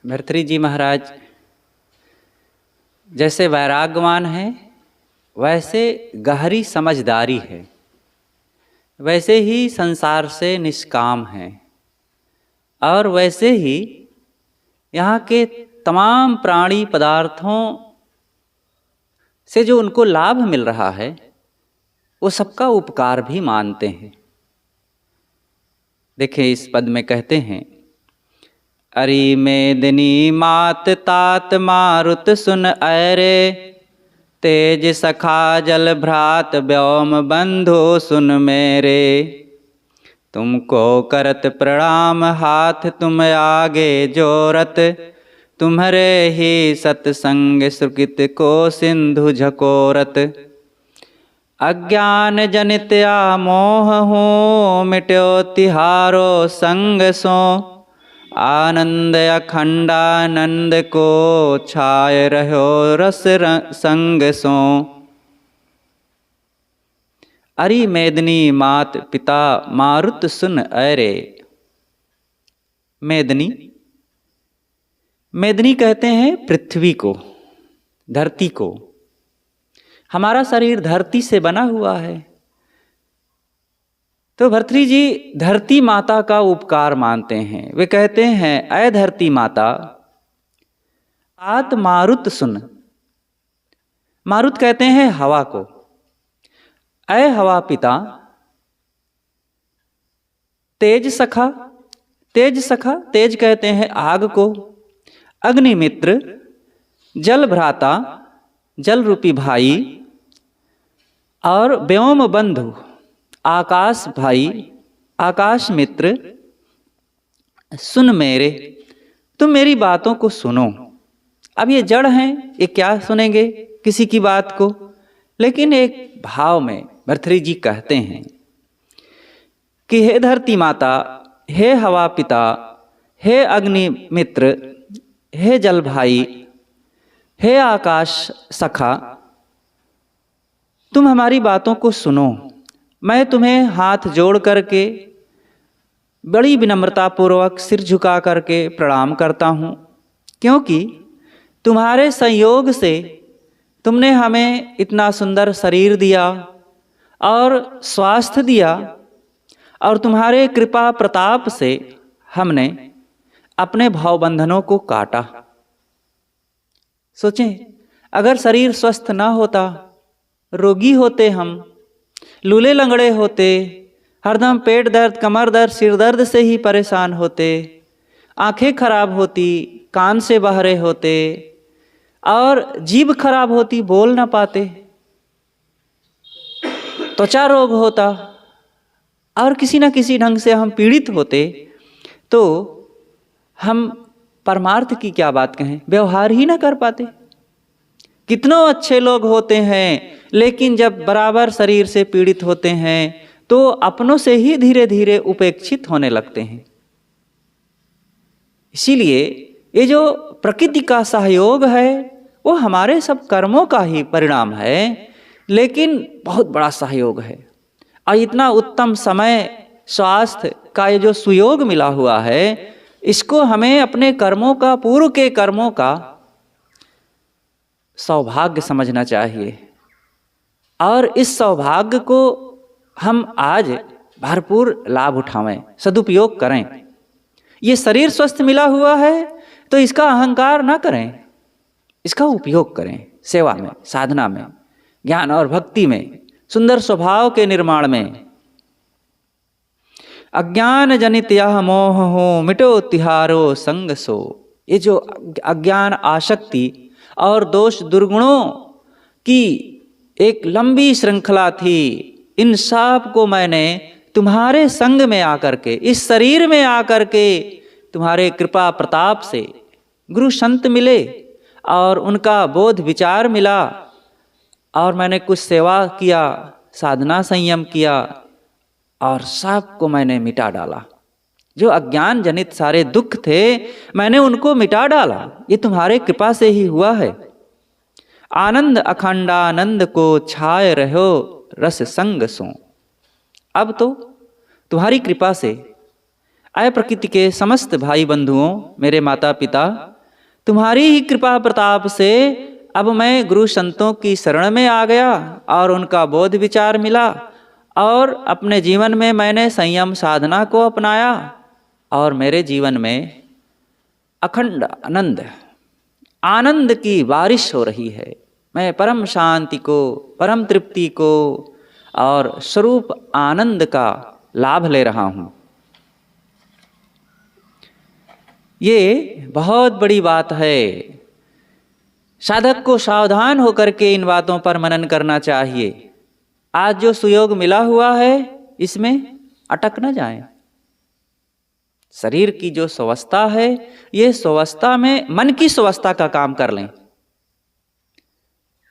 भर्तृहरि जी महाराज जैसे वैराग्यवान हैं, वैसे गहरी समझदारी है, वैसे ही संसार से निष्काम हैं, और वैसे ही यहाँ के तमाम प्राणी पदार्थों से जो उनको लाभ मिल रहा है वो सबका उपकार भी मानते हैं। देखिए इस पद में कहते हैं, अरि मेदिनी मात तात मारुत सुन ऐरे, तेज सखा जल भ्रात व्योम बंधु सुन मेरे, तुमको करत प्रणाम हाथ तुम आगे जोरत, तुम्हारे ही सत्संग सुकृत को सिंधु झकोरत, अज्ञान जनित मोह हो मिट्यो तिहारो संग सो, आनंद अखंडानंद को छाय रहो रस संग सो, अरि मेदिनी मात पिता मारुत सुन ऐरे। मेदिनी, मेदिनी कहते हैं पृथ्वी को, धरती को। हमारा शरीर धरती से बना हुआ है, तो भर्तृहरि जी धरती माता का उपकार मानते हैं। वे कहते हैं, ऐ धरती माता तात मारुत सुन। मारुत कहते हैं हवा को। ऐ हवा पिता, तेज सखा, तेज सखा, तेज कहते हैं आग को, अग्निमित्र, जल भ्राता, जल रूपी भाई, और व्योम बंधु, आकाश भाई, आकाश मित्र, सुन मेरे, तुम मेरी बातों को सुनो। अब ये जड़ हैं, ये क्या सुनेंगे किसी की बात को, लेकिन एक भाव में भर्तृहरि जी कहते हैं कि हे धरती माता, हे हवा पिता, हे अग्नि मित्र, हे जल भाई, हे आकाश सखा, तुम हमारी बातों को सुनो। मैं तुम्हें हाथ जोड़ करके बड़ी विनम्रता पूर्वक सिर झुका करके प्रणाम करता हूँ, क्योंकि तुम्हारे संयोग से तुमने हमें इतना सुंदर शरीर दिया और स्वास्थ्य दिया, और तुम्हारे कृपा प्रताप से हमने अपने भावबंधनों को काटा। सोचें, अगर शरीर स्वस्थ ना होता, रोगी होते, हम लूले लंगड़े होते, हरदम पेट दर्द, कमर दर्द, सिर दर्द से ही परेशान होते, आंखें खराब होती, कान से बहरे होते, और जीभ खराब होती, बोल ना पाते, त्वचा रोग होता, और किसी न किसी ढंग से हम पीड़ित होते, तो हम परमार्थ की क्या बात कहें, व्यवहार ही ना कर पाते। कितनों अच्छे लोग होते हैं, लेकिन जब बराबर शरीर से पीड़ित होते हैं तो अपनों से ही धीरे धीरे उपेक्षित होने लगते हैं। इसीलिए ये जो प्रकृति का सहयोग है वो हमारे सब कर्मों का ही परिणाम है, लेकिन बहुत बड़ा सहयोग है। और इतना उत्तम समय, स्वास्थ्य का ये जो सुयोग मिला हुआ है, इसको हमें अपने कर्मों का, पूर्व के कर्मों का सौभाग्य समझना चाहिए, और इस सौभाग्य को हम आज भरपूर लाभ उठावें, सदुपयोग करें। ये शरीर स्वस्थ मिला हुआ है तो इसका अहंकार ना करें, इसका उपयोग करें सेवा में, साधना में, ज्ञान और भक्ति में, सुंदर स्वभाव के निर्माण में। अज्ञान जनित यह मोह हो मिटो तिहारो संग सो। ये जो अज्ञान, आसक्ति और दोष दुर्गुणों की एक लंबी श्रृंखला थी, इन सब को मैंने तुम्हारे संग में आकर के, इस शरीर में आकर के, तुम्हारे कृपा प्रताप से गुरु संत मिले और उनका बोध विचार मिला, और मैंने कुछ सेवा किया, साधना संयम किया, और सबको मैंने मिटा डाला। जो अज्ञान जनित सारे दुख थे, मैंने उनको मिटा डाला। ये तुम्हारे कृपा से ही हुआ है। आनंद अखंडानंद को छाए रहो रस संग सो। अब तो तुम्हारी कृपा से आय प्रकृति के समस्त भाई बंधुओं, मेरे माता पिता, तुम्हारी ही कृपा प्रताप से अब मैं गुरु संतों की शरण में आ गया और उनका बोध विचार मिला और अपने जीवन में मैंने संयम साधना को अपनाया और मेरे जीवन में अखंड आनंद की बारिश हो रही है। मैं परम शांति को, परम तृप्ति को और स्वरूप आनंद का लाभ ले रहा हूँ। ये बहुत बड़ी बात है। साधक को सावधान होकर के इन बातों पर मनन करना चाहिए। आज जो सुयोग मिला हुआ है इसमें अटक न जाए। शरीर की जो स्वस्थता है, ये स्वस्थता में मन की स्वस्थता का काम कर लें,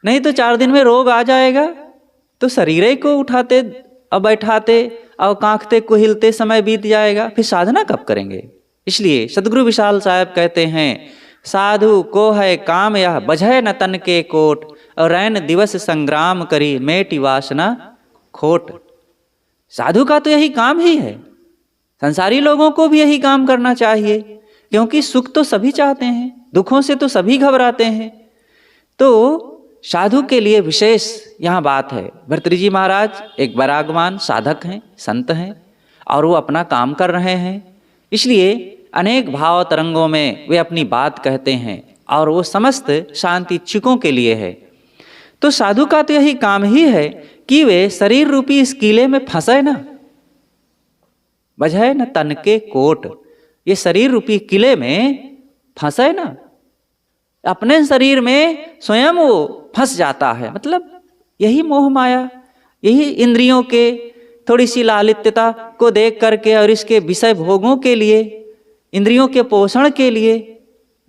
नहीं तो 4 दिन में रोग आ जाएगा तो शरीर को उठाते और बैठाते और कांखते को हिलते समय बीत जाएगा, फिर साधना कब करेंगे। इसलिए सदगुरु विशाल साहब कहते हैं, साधु को है काम यह बझै न तन के कोट, और रैन दिवस संग्राम करी मेटी वासना खोट। साधु का तो यही काम ही है। संसारी लोगों को भी यही काम करना चाहिए, क्योंकि सुख तो सभी चाहते हैं, दुखों से तो सभी घबराते हैं। तो साधु के लिए विशेष यहाँ बात है। भर्तृहरि जी महाराज एक वैरागवान साधक हैं, संत हैं, और वो अपना काम कर रहे हैं। इसलिए अनेक भाव तरंगों में वे अपनी बात कहते हैं और वो समस्त शांति इच्छुकों के लिए है। तो साधु का तो यही काम ही है कि वे शरीर रूपी इस कीले में फंसे ना, बझै न तन के कोट। ये शरीर रूपी किले में फंसे ना, अपने शरीर में स्वयं वो फंस जाता है। मतलब यही मोह माया, यही इंद्रियों के थोड़ी सी लालित्यता को देख करके और इसके विषय भोगों के लिए, इंद्रियों के पोषण के लिए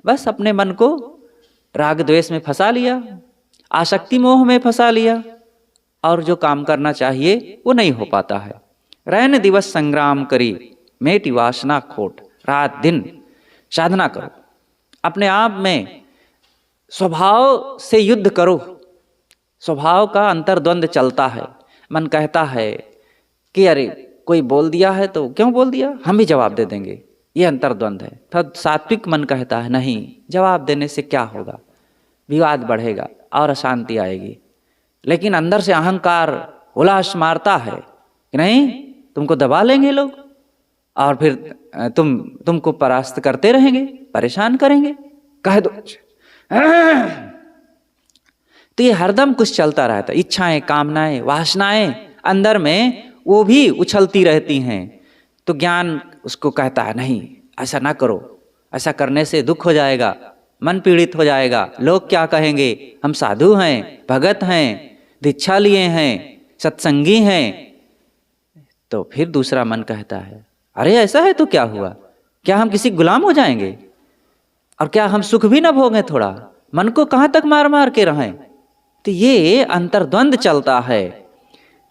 बस अपने मन को राग द्वेष में फंसा लिया, आसक्ति मोह में फंसा लिया, और जो काम करना चाहिए वो नहीं हो पाता है। रैन दिवस संग्राम करी मेटी वासना खोट। रात दिन साधना करो, अपने आप में स्वभाव से युद्ध करो। स्वभाव का अंतर्द्वंद चलता है। मन कहता है कि अरे कोई बोल दिया है तो क्यों बोल दिया, हम भी जवाब दे देंगे, ये अंतर्द्वंद है। तब सात्विक मन कहता है नहीं, जवाब देने से क्या होगा, विवाद बढ़ेगा और अशांति आएगी। लेकिन अंदर से अहंकार उल्लास मारता है कि नहीं, तुमको दबा लेंगे लोग और फिर तुमको परास्त करते रहेंगे, परेशान करेंगे, कह दो। तो ये हरदम कुछ चलता रहता है। इच्छाएं, कामनाएं, वासनाएं अंदर में वो भी उछलती रहती हैं। तो ज्ञान उसको कहता है नहीं, ऐसा ना करो, ऐसा करने से दुख हो जाएगा, मन पीड़ित हो जाएगा, लोग क्या कहेंगे, हम साधु हैं, भगत हैं, दीक्षा लिए हैं, सत्संगी हैं। तो फिर दूसरा मन कहता है अरे ऐसा है तो क्या हुआ, क्या हम किसी गुलाम हो जाएंगे, और क्या हम सुख भी ना भोगें थोड़ा, मन को कहाँ तक मार मार के रहें। तो ये अंतर्द्वंद चलता है।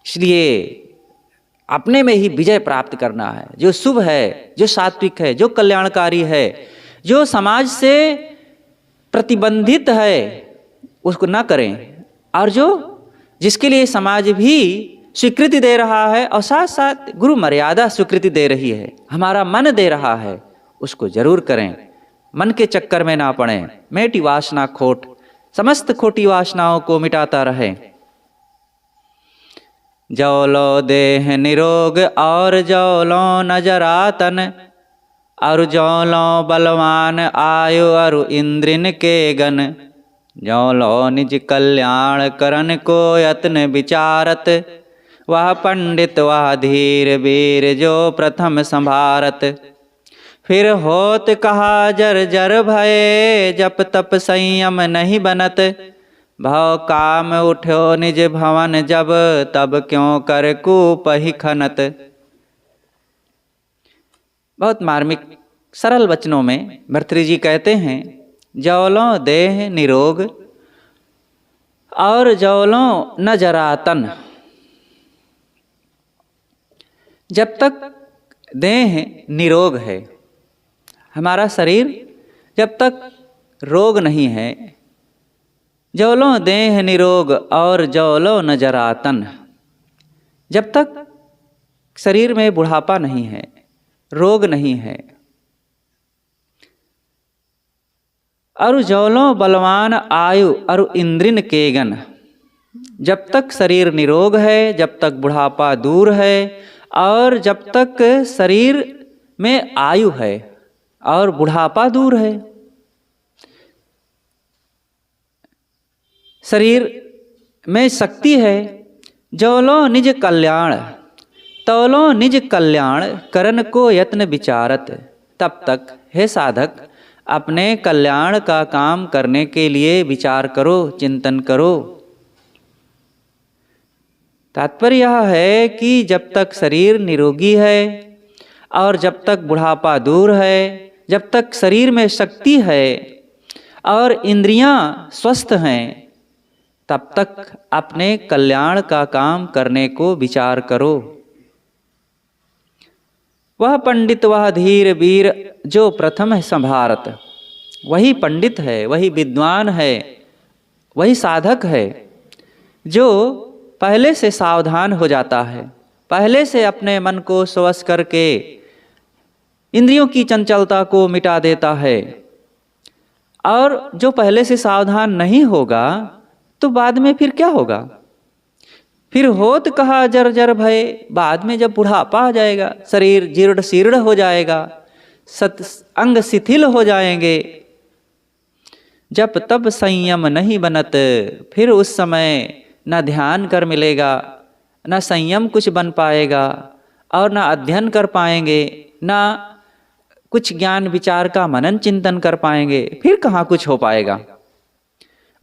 इसलिए अपने में ही विजय प्राप्त करना है। जो शुभ है, जो सात्विक है, जो कल्याणकारी है, जो समाज से प्रतिबंधित है उसको ना करें, और जो जिसके लिए समाज भी स्वीकृति दे रहा है और साथ साथ गुरु मर्यादा स्वीकृति दे रही है, हमारा मन दे रहा है, उसको जरूर करें। मन के चक्कर में ना पड़ें। मेटी वासना खोट, समस्त खोटी वासनाओं को मिटाता रहे। जो लो देह निरोग और जो लो न जरा तन, और जो लो बलवान आयु और इंद्रिन के गन, जो लो निज कल्याण करन को यत्न विचारत, वह पंडित वह धीर वीर जो प्रथम संभारत। फिर होत कहा जर जर भये, जप तप संयम नहीं बनत, भव काम उठो निज भवन जब, तब क्यों कर कूप ही खनत। बहुत मार्मिक सरल वचनों में भर्तृहरि जी कहते हैं, जौलों देह निरोग और जौलों न जरा तन। जब तक देह निरोग है, हमारा शरीर जब तक रोग नहीं है, जौलों देह निरोग और जौलों न जरा तन, जब तक शरीर में बुढ़ापा नहीं है, रोग नहीं है, अरु जौलों बलवान आयु अरु इंद्रिन केगन। जब तक शरीर निरोग है, जब तक बुढ़ापा दूर है और जब तक शरीर में आयु है और बुढ़ापा दूर है, शरीर में शक्ति है, जौलो निज कल्याण तौलो निज कल्याण करन को यत्न विचारत। तब तक हे साधक अपने कल्याण का काम करने के लिए विचार करो, चिंतन करो। तात्पर्य यह है कि जब तक शरीर निरोगी है और जब तक बुढ़ापा दूर है, जब तक शरीर में शक्ति है और इंद्रियां स्वस्थ हैं, तब तक अपने कल्याण का काम करने को विचार करो। वह पंडित वह धीर वीर जो प्रथम है संभारत। वही पंडित है, वही विद्वान है, वही साधक है जो पहले से सावधान हो जाता है, पहले से अपने मन को स्वश करके इंद्रियों की चंचलता को मिटा देता है। और जो पहले से सावधान नहीं होगा तो बाद में फिर क्या होगा? फिर होत कहा जर जर भय। बाद में जब बुढ़ापा आ जाएगा, शरीर जीर्ण शीर्ण हो जाएगा, अंग शिथिल हो जाएंगे, जब तब संयम नहीं बनत, फिर उस समय न ध्यान कर मिलेगा, न संयम कुछ बन पाएगा और न अध्ययन कर पाएंगे, न कुछ ज्ञान विचार का मनन चिंतन कर पाएंगे, फिर कहाँ कुछ हो पाएगा।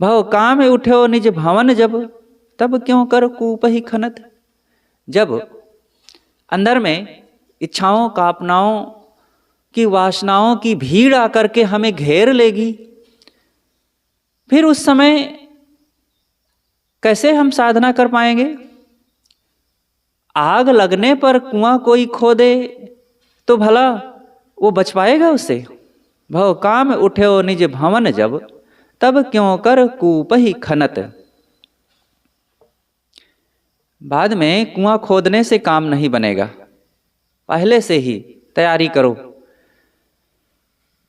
भव काम उठो निज भवन जब, तब क्यों कर कूप ही खनत। जब अंदर में इच्छाओं कामनाओं की वासनाओं की भीड़ आकर के हमें घेर लेगी, फिर उस समय कैसे हम साधना कर पाएंगे? आग लगने पर कुआं कोई खोदे तो भला वो बच पाएगा उससे? भव काम उठो निज भवन जब, तब क्यों कर कूप ही खनत। बाद में कुआं खोदने से काम नहीं बनेगा, पहले से ही तैयारी करो।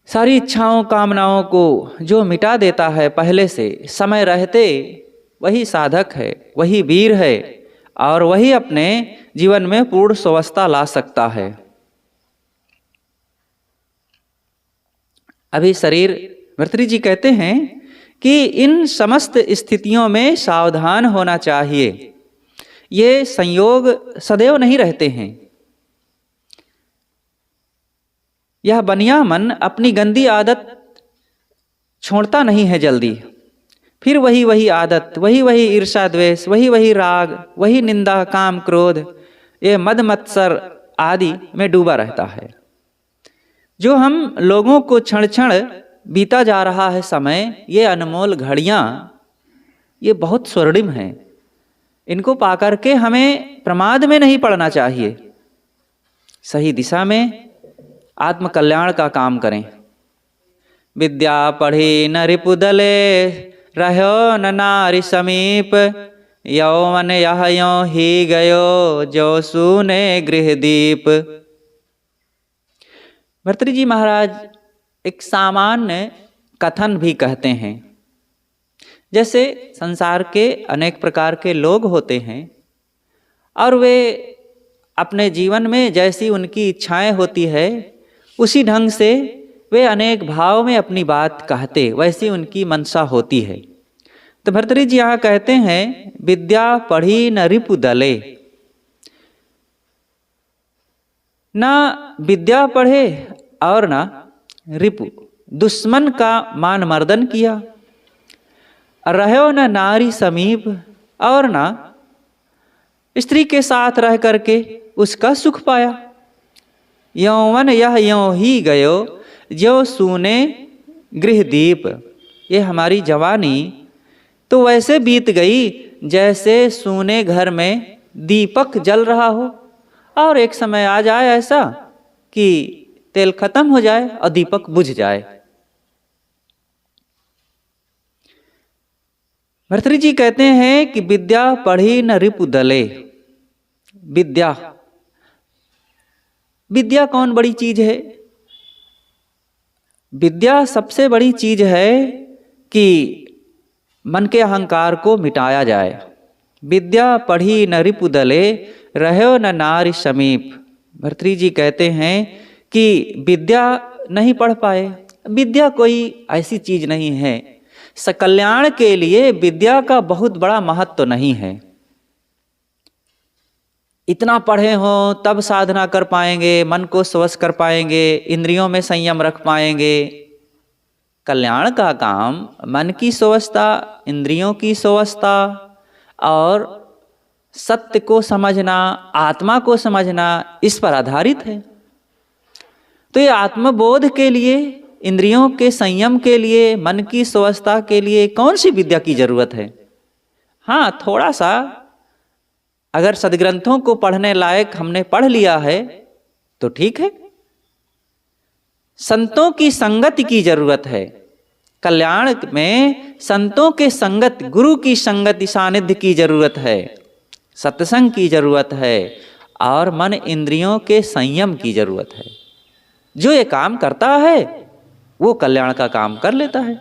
सारी इच्छाओं कामनाओं को जो मिटा देता है पहले से समय रहते, वही साधक है, वही वीर है और वही अपने जीवन में पूर्ण स्वस्थता ला सकता है। अभी शरीर भर्तृहरि जी कहते हैं कि इन समस्त स्थितियों में सावधान होना चाहिए। ये संयोग सदैव नहीं रहते हैं। यह बनिया मन अपनी गंदी आदत छोड़ता नहीं है जल्दी, फिर वही वही आदत, वही वही ईर्षा द्वेष, वही वही राग, वही निंदा काम क्रोध, ये मद मत्सर आदि में डूबा रहता है। जो हम लोगों को क्षण क्षण बीता जा रहा है समय, ये अनमोल घड़ियां, ये बहुत स्वर्णिम हैं। इनको पाकर के हमें प्रमाद में नहीं पड़ना चाहिए, सही दिशा में आत्म कल्याण का काम करें। विद्या पढ़ी न रिपुदले, रहो न नारी समीप, यौवन यह यो ही गयो, जो सूने गृह दीप। भर्तृहरि जी महाराज एक सामान्य कथन भी कहते हैं। जैसे संसार के अनेक प्रकार के लोग होते हैं और वे अपने जीवन में जैसी उनकी इच्छाएं होती है, उसी ढंग से वे अनेक भाव में अपनी बात कहते, वैसी उनकी मनसा होती है। तो भर्तृहरि जी यहाँ कहते हैं, विद्या पढ़ी न रिपु दले। ना विद्या पढ़े और ना रिपु, दुश्मन का मान मर्दन किया। रहो न नारी समीप, और ना स्त्री के साथ रह करके उसका सुख पाया। यौवन यह यों ही गयो, जो सूने गृह दीप। ये हमारी जवानी तो वैसे बीत गई जैसे सूने घर में दीपक जल रहा हो और एक समय आ जाए ऐसा कि तेल खत्म हो जाए और दीपक बुझ जाए। भर्तृहरि जी कहते हैं कि विद्या पढ़ी न रिपु दले। विद्या, विद्या कौन बड़ी चीज है? विद्या सबसे बड़ी चीज है कि मन के अहंकार को मिटाया जाए। विद्या पढ़ी न रिपुदले, रहो न नारी समीप। भर्तृहरि जी कहते हैं कि विद्या नहीं पढ़ पाए। विद्या कोई ऐसी चीज नहीं है, सकल्याण के लिए विद्या का बहुत बड़ा महत्व तो नहीं है। इतना पढ़े हों तब साधना कर पाएंगे, मन को स्वस्थ कर पाएंगे, इंद्रियों में संयम रख पाएंगे। कल्याण का काम मन की स्वस्थता, इंद्रियों की स्वस्थता और सत्य को समझना, आत्मा को समझना, इस पर आधारित है। तो ये आत्मबोध के लिए, इंद्रियों के संयम के लिए, मन की स्वस्थता के लिए कौन सी विद्या की जरूरत है? हाँ, थोड़ा सा अगर सदग्रंथों को पढ़ने लायक हमने पढ़ लिया है तो ठीक है। संतों की संगति की जरूरत है। कल्याण में संतों के संगत, गुरु की संगति, सानिध्य की जरूरत है, सत्संग की जरूरत है और मन इंद्रियों के संयम की जरूरत है। जो ये काम करता है वो कल्याण का काम कर लेता है।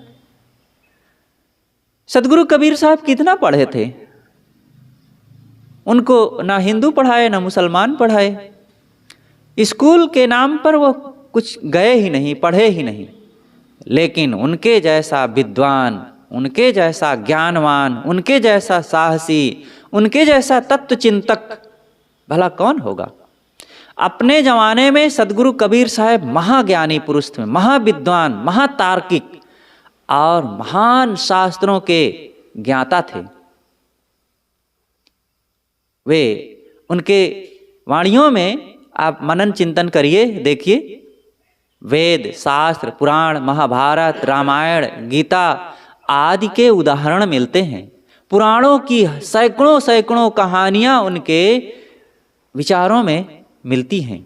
सदगुरु कबीर साहब कितना पढ़े थे? उनको ना हिंदू पढ़ाए ना मुसलमान पढ़ाए। स्कूल के नाम पर वो कुछ गए ही नहीं, पढ़े ही नहीं। लेकिन उनके जैसा विद्वान, उनके जैसा ज्ञानवान, उनके जैसा साहसी, उनके जैसा तत्व चिंतक भला कौन होगा? अपने जमाने में सदगुरु कबीर साहब महाज्ञानी पुरुष थे, महाविद्वान, महातार्किक और महान शास्त्रों के ज्ञाता थे। वे उनके वाणियों में आप मनन चिंतन करिए, देखिए, वेद, शास्त्र, पुराण, महाभारत, रामायण, गीता आदि के उदाहरण मिलते हैं। पुराणों की सैकड़ों सैकड़ों कहानियां उनके विचारों में मिलती हैं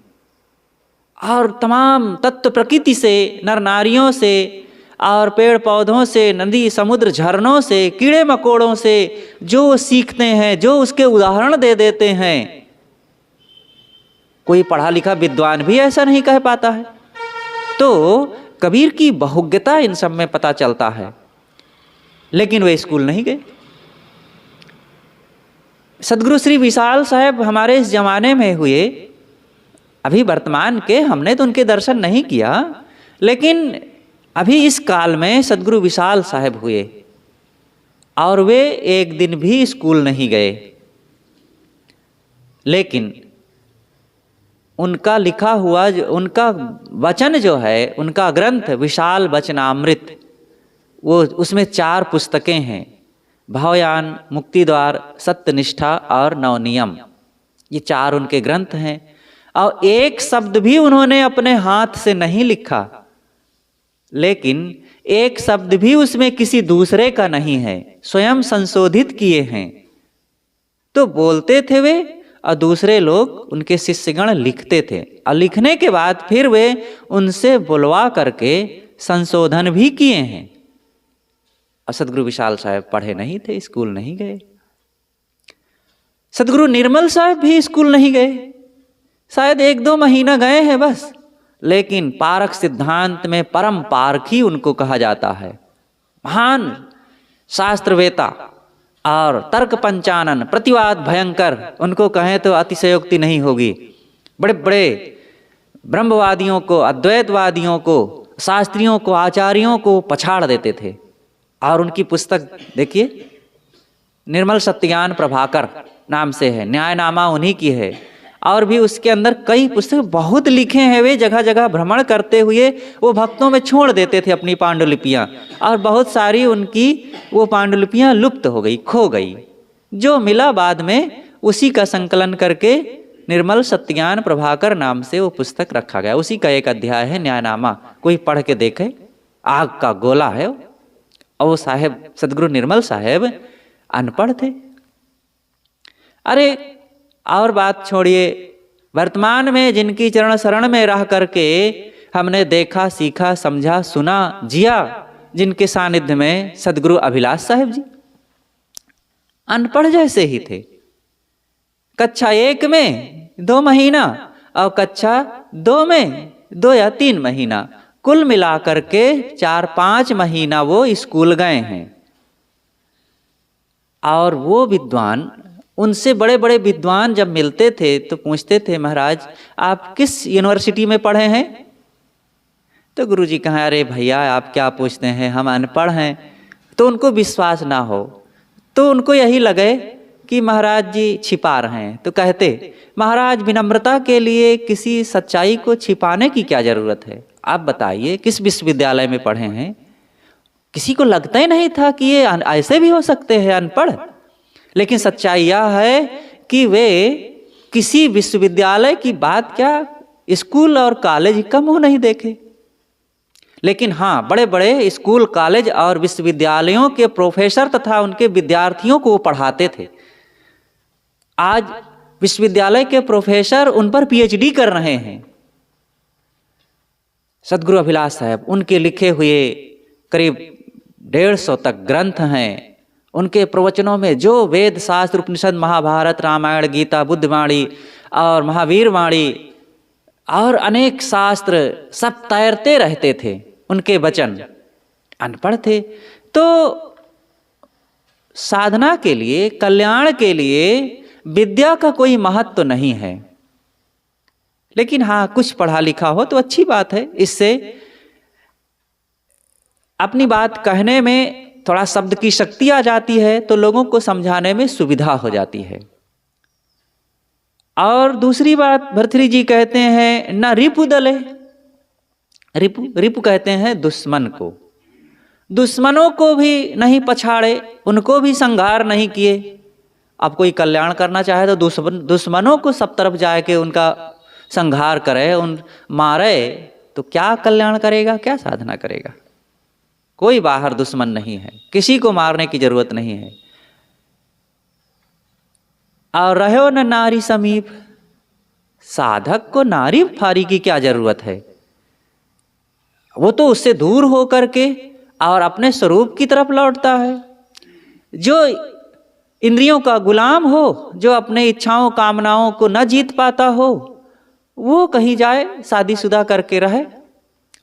और तमाम तत्व प्रकृति से, नर नारियों से और पेड़ पौधों से, नदी समुद्र झरनों से, कीड़े मकोड़ों से जो सीखते हैं, जो उसके उदाहरण दे देते हैं, कोई पढ़ा लिखा विद्वान भी ऐसा नहीं कह पाता है। तो कबीर की बहुज्ञता इन सब में पता चलता है। लेकिन वे स्कूल नहीं गए। सदगुरु श्री विशाल साहब हमारे इस जमाने में हुए, अभी वर्तमान के हमने तो उनके दर्शन नहीं किया, लेकिन अभी इस काल में सदगुरु विशाल साहब हुए और वे एक दिन भी स्कूल नहीं गए। लेकिन उनका लिखा हुआ, उनका वचन जो है, उनका ग्रंथ विशाल वचनामृत, वो उसमें 4 पुस्तकें हैं, भावयान, मुक्तिद्वार, सत्यनिष्ठा और नवनियम। ये 4 उनके ग्रंथ हैं और एक शब्द भी उन्होंने अपने हाथ से नहीं लिखा, लेकिन एक शब्द भी उसमें किसी दूसरे का नहीं है, स्वयं संशोधित किए हैं। तो बोलते थे वे और दूसरे लोग, उनके शिष्यगण लिखते थे और लिखने के बाद फिर वे उनसे बुलवा करके संशोधन भी किए हैं। और सदगुरु विशाल साहब पढ़े नहीं थे, स्कूल नहीं गए। सदगुरु निर्मल साहब भी स्कूल नहीं गए, शायद 1-2 महीना गए हैं बस। लेकिन पारक सिद्धांत में परम पारखी उनको कहा जाता है। महान शास्त्रवेता और तर्क पंचानन, प्रतिवाद भयंकर, उनको कहें तो अतिशयोक्ति नहीं होगी। बड़े बड़े ब्रह्मवादियों को, अद्वैतवादियों को, शास्त्रियों को, आचार्यों को पछाड़ देते थे। और उनकी पुस्तक देखिए, निर्मल सत्यज्ञान प्रभाकर नाम से है, न्यायनामा उन्हीं की है। और भी उसके अंदर कई पुस्तक बहुत लिखे हैं। वे जगह जगह भ्रमण करते हुए वो भक्तों में छोड़ देते थे अपनी पांडुलिपियाँ, और बहुत सारी उनकी वो पांडुलिपियाँ लुप्त हो गई, खो गई। जो मिला बाद में उसी का संकलन करके निर्मल सत्यज्ञान प्रभाकर नाम से वो पुस्तक रखा गया। उसी का एक अध्याय है न्यायनामा, कोई पढ़ के देखे, आग का गोला है। और वो साहेब सदगुरु निर्मल साहेब अनपढ़ थे। अरे और बात छोड़िए, वर्तमान में जिनकी चरण शरण में रह करके हमने देखा, सीखा, समझा, सुना, जिया, जिनके सानिध्य में सदगुरु अभिलाष साहेब जी, अनपढ़ जैसे ही थे। कक्षा 1 में 2 महीना और कक्षा 2 में 2 या 3 महीना, कुल मिलाकर के 4-5 महीना वो स्कूल गए हैं। और वो विद्वान, उनसे बड़े बड़े विद्वान जब मिलते थे तो पूछते थे, महाराज आप किस यूनिवर्सिटी में पढ़े हैं? तो गुरुजी कहा, अरे भैया आप क्या पूछते हैं, हम अनपढ़ हैं। तो उनको विश्वास ना हो, तो उनको यही लगे कि महाराज जी छिपा रहे हैं। तो कहते, महाराज विनम्रता के लिए किसी सच्चाई को छिपाने की क्या जरूरत है? आप बताइए किस विश्वविद्यालय में पढ़े हैं? किसी को लगता ही नहीं था कि ये ऐसे भी हो सकते हैं अनपढ़। लेकिन सच्चाई यह है कि वे किसी विश्वविद्यालय की बात क्या, स्कूल और कॉलेज का मुंह नहीं देखे। लेकिन हाँ, बड़े बड़े स्कूल, कॉलेज और विश्वविद्यालयों के प्रोफेसर तथा उनके विद्यार्थियों को वो पढ़ाते थे। आज विश्वविद्यालय के प्रोफेसर उन पर पीएचडी कर रहे हैं। सद्गुरु अभिलाष साहब, उनके लिखे हुए करीब 150 तक ग्रंथ हैं। उनके प्रवचनों में जो वेद शास्त्र, उपनिषद, महाभारत, रामायण, गीता, बुद्धवाणी और महावीर वाणी और अनेक शास्त्र सब तैरते रहते थे। उनके वचन, अनपढ़ थे तो साधना के लिए, कल्याण के लिए विद्या का कोई महत्व तो नहीं है। लेकिन हाँ, कुछ पढ़ा लिखा हो तो अच्छी बात है। इससे अपनी बात कहने में थोड़ा शब्द की शक्ति आ जाती है, तो लोगों को समझाने में सुविधा हो जाती है। और दूसरी बात, भर्तृहरि जी कहते हैं, न रिपु दले, रिपु कहते हैं दुश्मन को। दुश्मनों को भी नहीं पछाड़े, उनको भी संहार नहीं किए। अब कोई कल्याण करना चाहे तो दुश्मनों को सब तरफ जाए के उनका संहार करे, उन मारे, तो क्या कल्याण करेगा, क्या साधना करेगा? कोई बाहर दुश्मन नहीं है, किसी को मारने की जरूरत नहीं है। और रहो न नारी समीप, साधक को नारी फारी की क्या जरूरत है? वो तो उससे दूर हो करके और अपने स्वरूप की तरफ लौटता है। जो इंद्रियों का गुलाम हो, जो अपने इच्छाओं कामनाओं को न जीत पाता हो, वो कहीं जाए शादीशुदा करके रहे।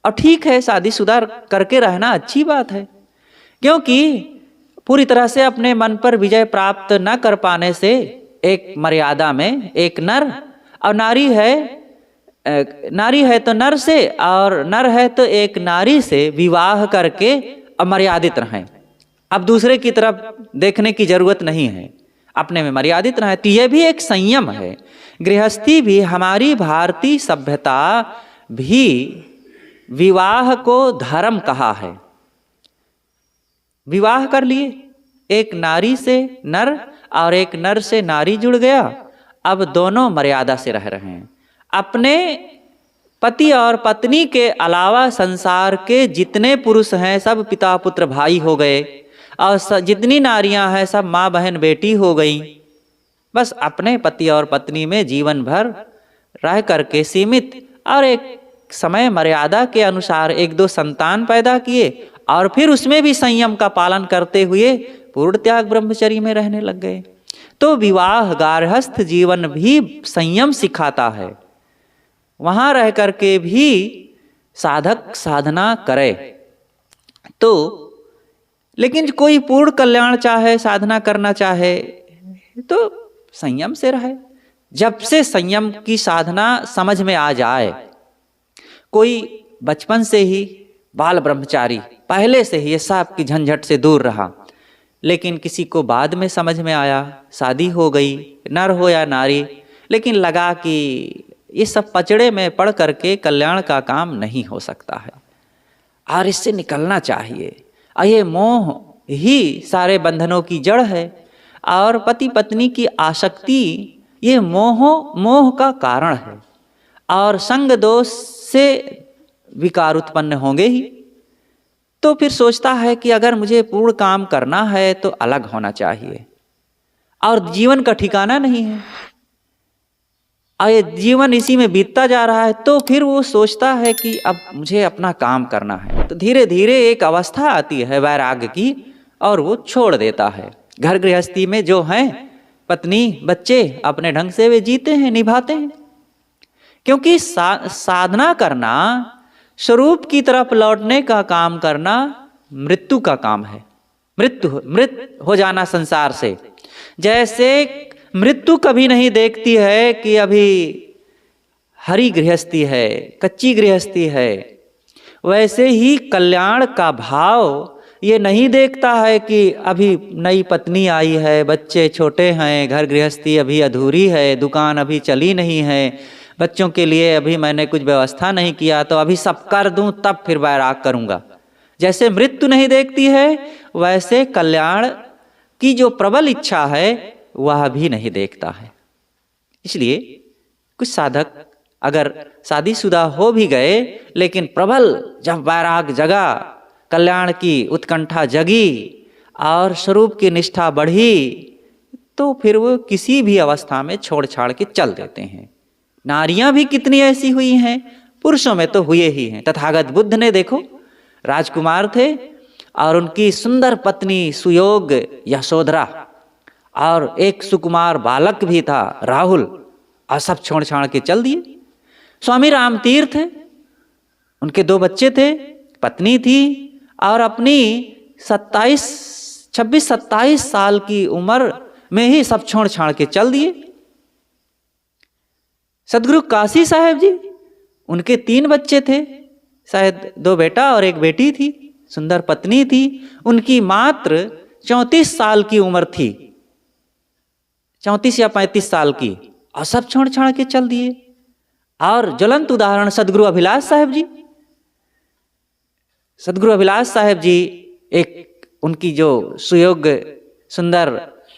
और ठीक है, शादीशुदा करके रहना अच्छी बात है, क्योंकि पूरी तरह से अपने मन पर विजय प्राप्त न कर पाने से एक मर्यादा में एक नर और नारी है तो नर से, और नर है तो एक नारी से विवाह करके अमर्यादित रहें। अब दूसरे की तरफ देखने की जरूरत नहीं है, अपने में मर्यादित रहें। तो यह भी एक संयम है। गृहस्थी भी, हमारी भारतीय सभ्यता भी विवाह को धर्म कहा है। विवाह कर लिए, एक नारी से नर और एक नर से नारी जुड़ गया। अब दोनों मर्यादा से रह रहे हैं। अपने पति और पत्नी के अलावा संसार के जितने पुरुष हैं सब पिता पुत्र भाई हो गए, और जितनी नारियां हैं सब माँ बहन बेटी हो गई। बस अपने पति और पत्नी में जीवन भर रह करके सीमित, और एक समय मर्यादा के अनुसार 1-2 संतान पैदा किए, और फिर उसमें भी संयम का पालन करते हुए पूर्ण त्याग ब्रह्मचर्य में रहने लग गए। तो विवाह, गार्हस्थ जीवन भी संयम सिखाता है। वहां रह करके भी साधक साधना करे तो, लेकिन कोई पूर्ण कल्याण चाहे, साधना करना चाहे, तो संयम से रहे। जब से संयम की साधना समझ में आ जाए, कोई बचपन से ही बाल ब्रह्मचारी, पहले से ही ये सब की झंझट से दूर रहा, लेकिन किसी को बाद में समझ में आया, शादी हो गई, नर हो या नारी, लेकिन लगा कि ये सब पचड़े में पड़ करके कल्याण का काम नहीं हो सकता है और इससे निकलना चाहिए। और ये मोह ही सारे बंधनों की जड़ है, और पति पत्नी की आसक्ति ये मोह का कारण है, और संग दोष से विकार उत्पन्न होंगे ही। तो फिर सोचता है कि अगर मुझे पूर्ण काम करना है तो अलग होना चाहिए, और जीवन का ठिकाना नहीं है, और ये जीवन इसी में बीतता जा रहा है। तो फिर वो सोचता है कि अब मुझे अपना काम करना है। तो धीरे धीरे एक अवस्था आती है वैराग्य की, और वो छोड़ देता है। घर गृहस्थी में जो हैं पत्नी बच्चे, अपने ढंग से वे जीते हैं, निभाते हैं। क्योंकि साधना करना स्वरूप की तरफ लौटने का काम करना मृत्यु का काम है। मृत हो जाना संसार से। जैसे मृत्यु कभी नहीं देखती है कि अभी हरी गृहस्थी है, कच्ची गृहस्थी है, वैसे ही कल्याण का भाव ये नहीं देखता है कि अभी नई पत्नी आई है, बच्चे छोटे हैं, घर गृहस्थी अभी अधूरी है, दुकान अभी चली नहीं है, बच्चों के लिए अभी मैंने कुछ व्यवस्था नहीं किया, तो अभी सब कर दूं तब फिर वैराग करूंगा। जैसे मृत्यु नहीं देखती है, वैसे कल्याण की जो प्रबल इच्छा है वह भी नहीं देखता है। इसलिए कुछ साधक अगर शादीशुदा हो भी गए, लेकिन प्रबल जब वैराग जगा, कल्याण की उत्कंठा जगी और स्वरूप की निष्ठा बढ़ी, तो फिर वो किसी भी अवस्था में छोड़ छाड़ के चल देते हैं। नारियां भी कितनी ऐसी हुई हैं, पुरुषों में तो हुए ही हैं। तथागत बुद्ध ने देखो, राजकुमार थे और उनकी सुंदर पत्नी सुयोग यशोधरा, और एक सुकुमार बालक भी था राहुल, और सब छोड़ छाड़ के चल दिए। स्वामी रामतीर्थ, उनके 2 बच्चे थे, पत्नी थी, और अपनी 26-27 साल की उम्र में ही सब छोड़ छाड़ के चल दिए। सदगुरु काशी साहेब जी, उनके 3 बच्चे थे, शायद 2 बेटा और 1 बेटी थी, सुंदर पत्नी थी, उनकी मात्र 34 साल की उम्र थी, 34 या 35 साल की, और सब छोड़ छाड़ के चल दिए। और ज्वलंत उदाहरण सदगुरु अभिलाष साहेब जी। सदगुरु अभिलाष साहेब जी, एक उनकी जो सुयोग्य सुंदर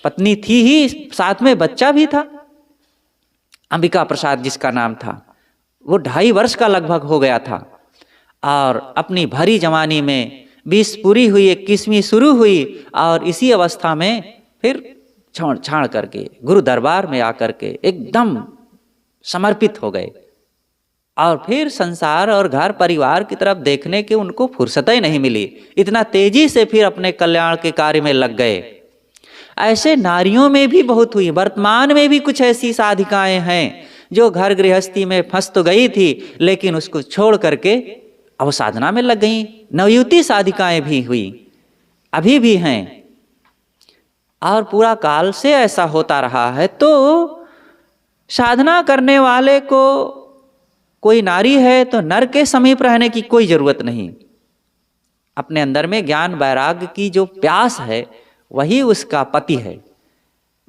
पत्नी थी ही, साथ में बच्चा भी था, अंबिका प्रसाद जिसका नाम था। वो 2.5 वर्ष का लगभग हो गया था, और अपनी भरी जवानी में 20 पूरी हुई, 21वीं शुरू हुई, और इसी अवस्था में फिर छोड़ छाड़ करके गुरु दरबार में आकर के एकदम समर्पित हो गए, और फिर संसार और घर परिवार की तरफ देखने की उनको फुर्सत ही नहीं मिली। इतना तेजी से फिर अपने कल्याण के कार्य में लग गए। ऐसे नारियों में भी बहुत हुई। वर्तमान में भी कुछ ऐसी साधिकाएं हैं जो घर गृहस्थी में फंस तो गई थी, लेकिन उसको छोड़ करके अब साधना में लग गई। नवयुवती साधिकाएं भी हुई, अभी भी हैं, और पूरा काल से ऐसा होता रहा है। तो साधना करने वाले को कोई नारी है तो नर के समीप रहने की कोई जरूरत नहीं। अपने अंदर में ज्ञान वैराग्य की जो प्यास है वही उसका पति है,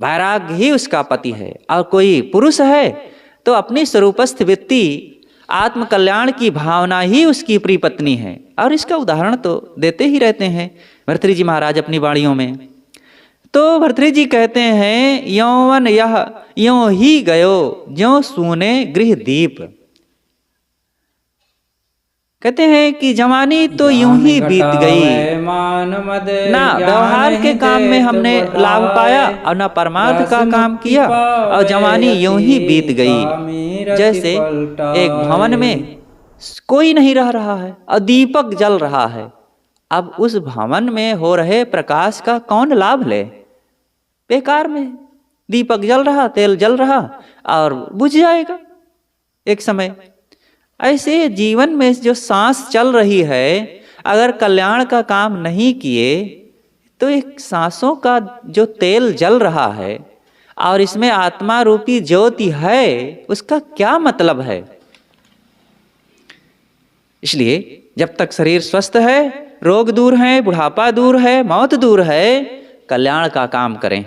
वैराग्य ही उसका पति है। और कोई पुरुष है तो अपनी स्वरूपस्थ वृत्ति आत्म कल्याण की भावना ही उसकी प्रिय पत्नी है। और इसका उदाहरण तो देते ही रहते हैं भर्तृहरि जी महाराज अपनी वाणियों में। तो भर्तृहरि जी कहते हैं, यौवन यह यों ही गयो ज्यों सूने गृह दीप। कहते हैं कि जवानी तो यूं ही बीत गई, ना व्यवहार के काम में हमने लाभ पाया और ना परमार्थ का काम किया, और जवानी यूं ही बीत गई। जैसे एक भवन में कोई नहीं रह रहा है और दीपक जल रहा है, अब उस भवन में हो रहे प्रकाश का कौन लाभ ले? बेकार में दीपक जल रहा, तेल जल रहा और बुझ जाएगा एक समय। ऐसे जीवन में जो सांस चल रही है, अगर कल्याण का काम नहीं किए तो एक सांसों का जो तेल जल रहा है और इसमें आत्मा रूपी ज्योति है, उसका क्या मतलब है? इसलिए जब तक शरीर स्वस्थ है, रोग दूर है, बुढ़ापा दूर है, मौत दूर है, कल्याण का काम करें।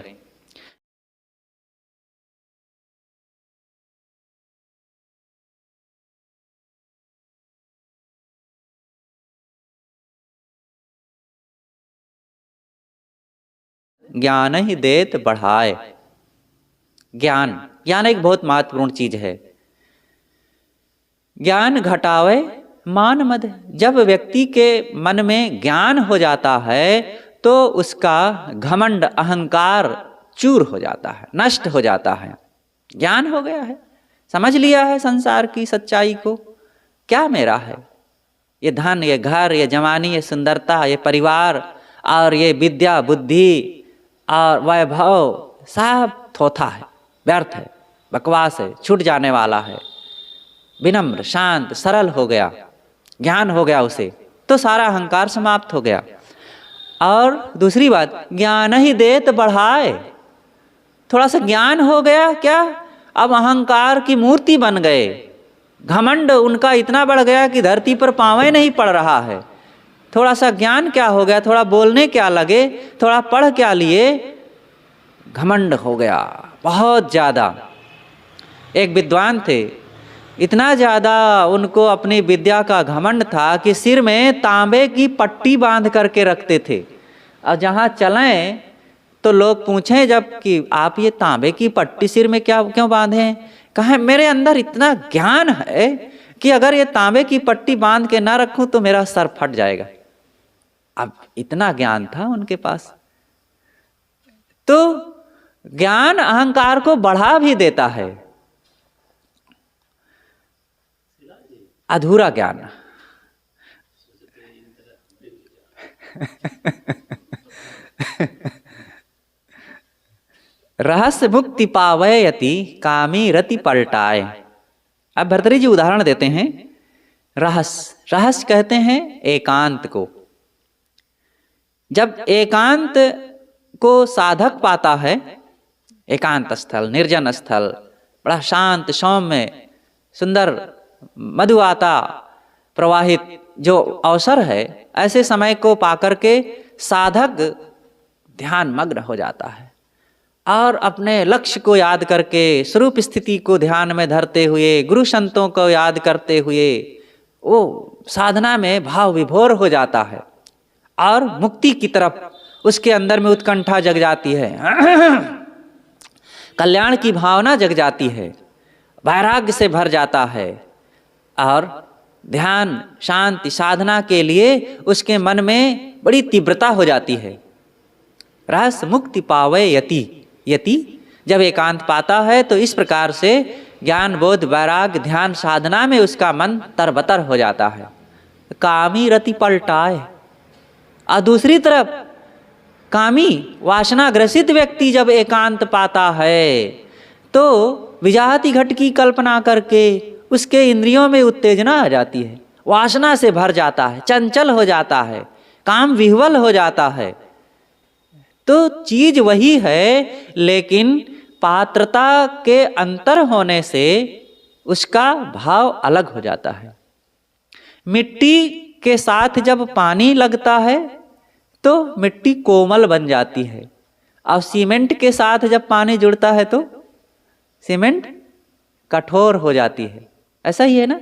ज्ञान ही देत बढ़ाए। ज्ञान एक बहुत महत्वपूर्ण चीज है। ज्ञान घटावे मान मद। जब व्यक्ति के मन में ज्ञान हो जाता है तो उसका घमंड अहंकार चूर हो जाता है, नष्ट हो जाता है। ज्ञान हो गया है, समझ लिया है संसार की सच्चाई को। क्या मेरा है? ये धन, ये घर, ये जवानी, ये सुंदरता, ये परिवार और ये विद्या, बुद्धि और वैभव सब थोथा है, व्यर्थ है, बकवास है, छूट जाने वाला है। विनम्र, शांत, सरल हो गया, ज्ञान हो गया उसे, तो सारा अहंकार समाप्त हो गया। और दूसरी बात, ज्ञान ही देत बढ़ाए, थोड़ा सा ज्ञान हो गया क्या, अब अहंकार की मूर्ति बन गए। घमंड उनका इतना बढ़ गया कि धरती पर पाँव नहीं पड़ रहा है। थोड़ा सा ज्ञान क्या हो गया, थोड़ा बोलने क्या लगे, थोड़ा पढ़ क्या लिए, घमंड हो गया बहुत ज़्यादा। एक विद्वान थे, इतना ज़्यादा उनको अपनी विद्या का घमंड था कि सिर में तांबे की पट्टी बांध करके रखते थे, और जहाँ चलें तो लोग पूछें जब कि आप ये तांबे की पट्टी सिर में क्यों बांधे हैं, कहें मेरे अंदर इतना ज्ञान है कि अगर ये तांबे की पट्टी बांध के ना रखूं तो मेरा सर फट जाएगा। अब इतना ज्ञान था उनके पास। तो ज्ञान अहंकार को बढ़ा भी देता है, अधूरा ज्ञान रहस्य मुक्ति पावयति कामी रति पलटाए। अब भर्तृहरि जी उदाहरण देते हैं। रहस्य कहते हैं एकांत को। जब एकांत को साधक पाता है, एकांत स्थल, निर्जन स्थल, बड़ा शांत सौम्य सुंदर मधुआता प्रवाहित जो अवसर है, ऐसे समय को पाकर के साधक ध्यान मग्न हो जाता है और अपने लक्ष्य को याद करके, स्वरूप स्थिति को ध्यान में धरते हुए, गुरु संतों को याद करते हुए वो साधना में भाव विभोर हो जाता है और मुक्ति की तरफ उसके अंदर में उत्कंठा जग जाती है, कल्याण की भावना जग जाती है, वैराग्य से भर जाता है और ध्यान शांति साधना के लिए उसके मन में बड़ी तीव्रता हो जाती है। रहस्य मुक्ति पावे यति जब एकांत पाता है तो इस प्रकार से ज्ञान बोध वैराग्य ध्यान साधना में उसका मन तरबतर हो जाता है, कामी रति पलटाए। और दूसरी तरफ कामी वासना ग्रसित व्यक्ति जब एकांत पाता है तो विजाति घट की कल्पना करके उसके इंद्रियों में उत्तेजना आ जाती है, वासना से भर जाता है, चंचल हो जाता है, काम विह्वल हो जाता है। तो चीज वही है, लेकिन पात्रता के अंतर होने से उसका भाव अलग हो जाता है। मिट्टी के साथ जब पानी लगता है तो मिट्टी कोमल बन जाती है, और सीमेंट के साथ जब पानी जुड़ता है तो सीमेंट कठोर हो जाती है। ऐसा ही है ना?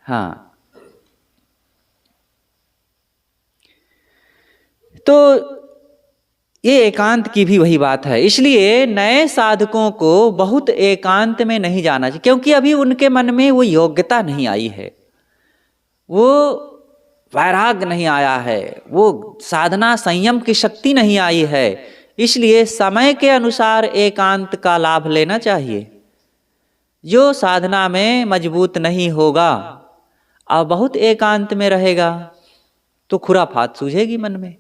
हाँ। तो ये एकांत की भी वही बात है। इसलिए नए साधकों को बहुत एकांत में नहीं जाना चाहिए, क्योंकि अभी उनके मन में वो योग्यता नहीं आई है, वो वैराग्य नहीं आया है, वो साधना संयम की शक्ति नहीं आई है। इसलिए समय के अनुसार एकांत का लाभ लेना चाहिए। जो साधना में मजबूत नहीं होगा और बहुत एकांत में रहेगा तो खुराफात सूझेगी मन में,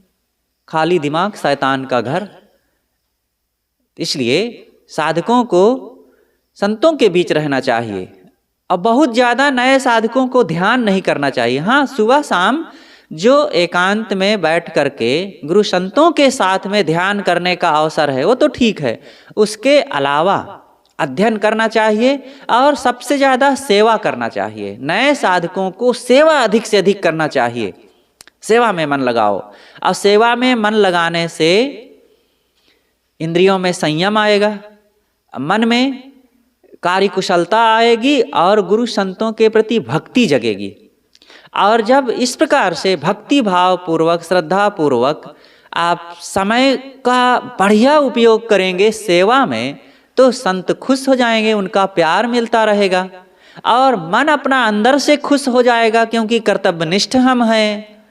खाली दिमाग शैतान का घर। इसलिए साधकों को संतों के बीच रहना चाहिए और बहुत ज़्यादा नए साधकों को ध्यान नहीं करना चाहिए। हाँ, सुबह शाम जो एकांत में बैठ करके गुरु संतों के साथ में ध्यान करने का अवसर है वो तो ठीक है, उसके अलावा अध्ययन करना चाहिए और सबसे ज़्यादा सेवा करना चाहिए। नए साधकों को सेवा अधिक से अधिक करना चाहिए, सेवा में मन लगाओ। और सेवा में मन लगाने से इंद्रियों में संयम आएगा, मन में कार्यकुशलता आएगी और गुरु संतों के प्रति भक्ति जगेगी। और जब इस प्रकार से भक्ति भाव पूर्वक श्रद्धा पूर्वक आप समय का बढ़िया उपयोग करेंगे सेवा में, तो संत खुश हो जाएंगे, उनका प्यार मिलता रहेगा और मन अपना अंदर से खुश हो जाएगा, क्योंकि कर्तव्यनिष्ठ हम हैं।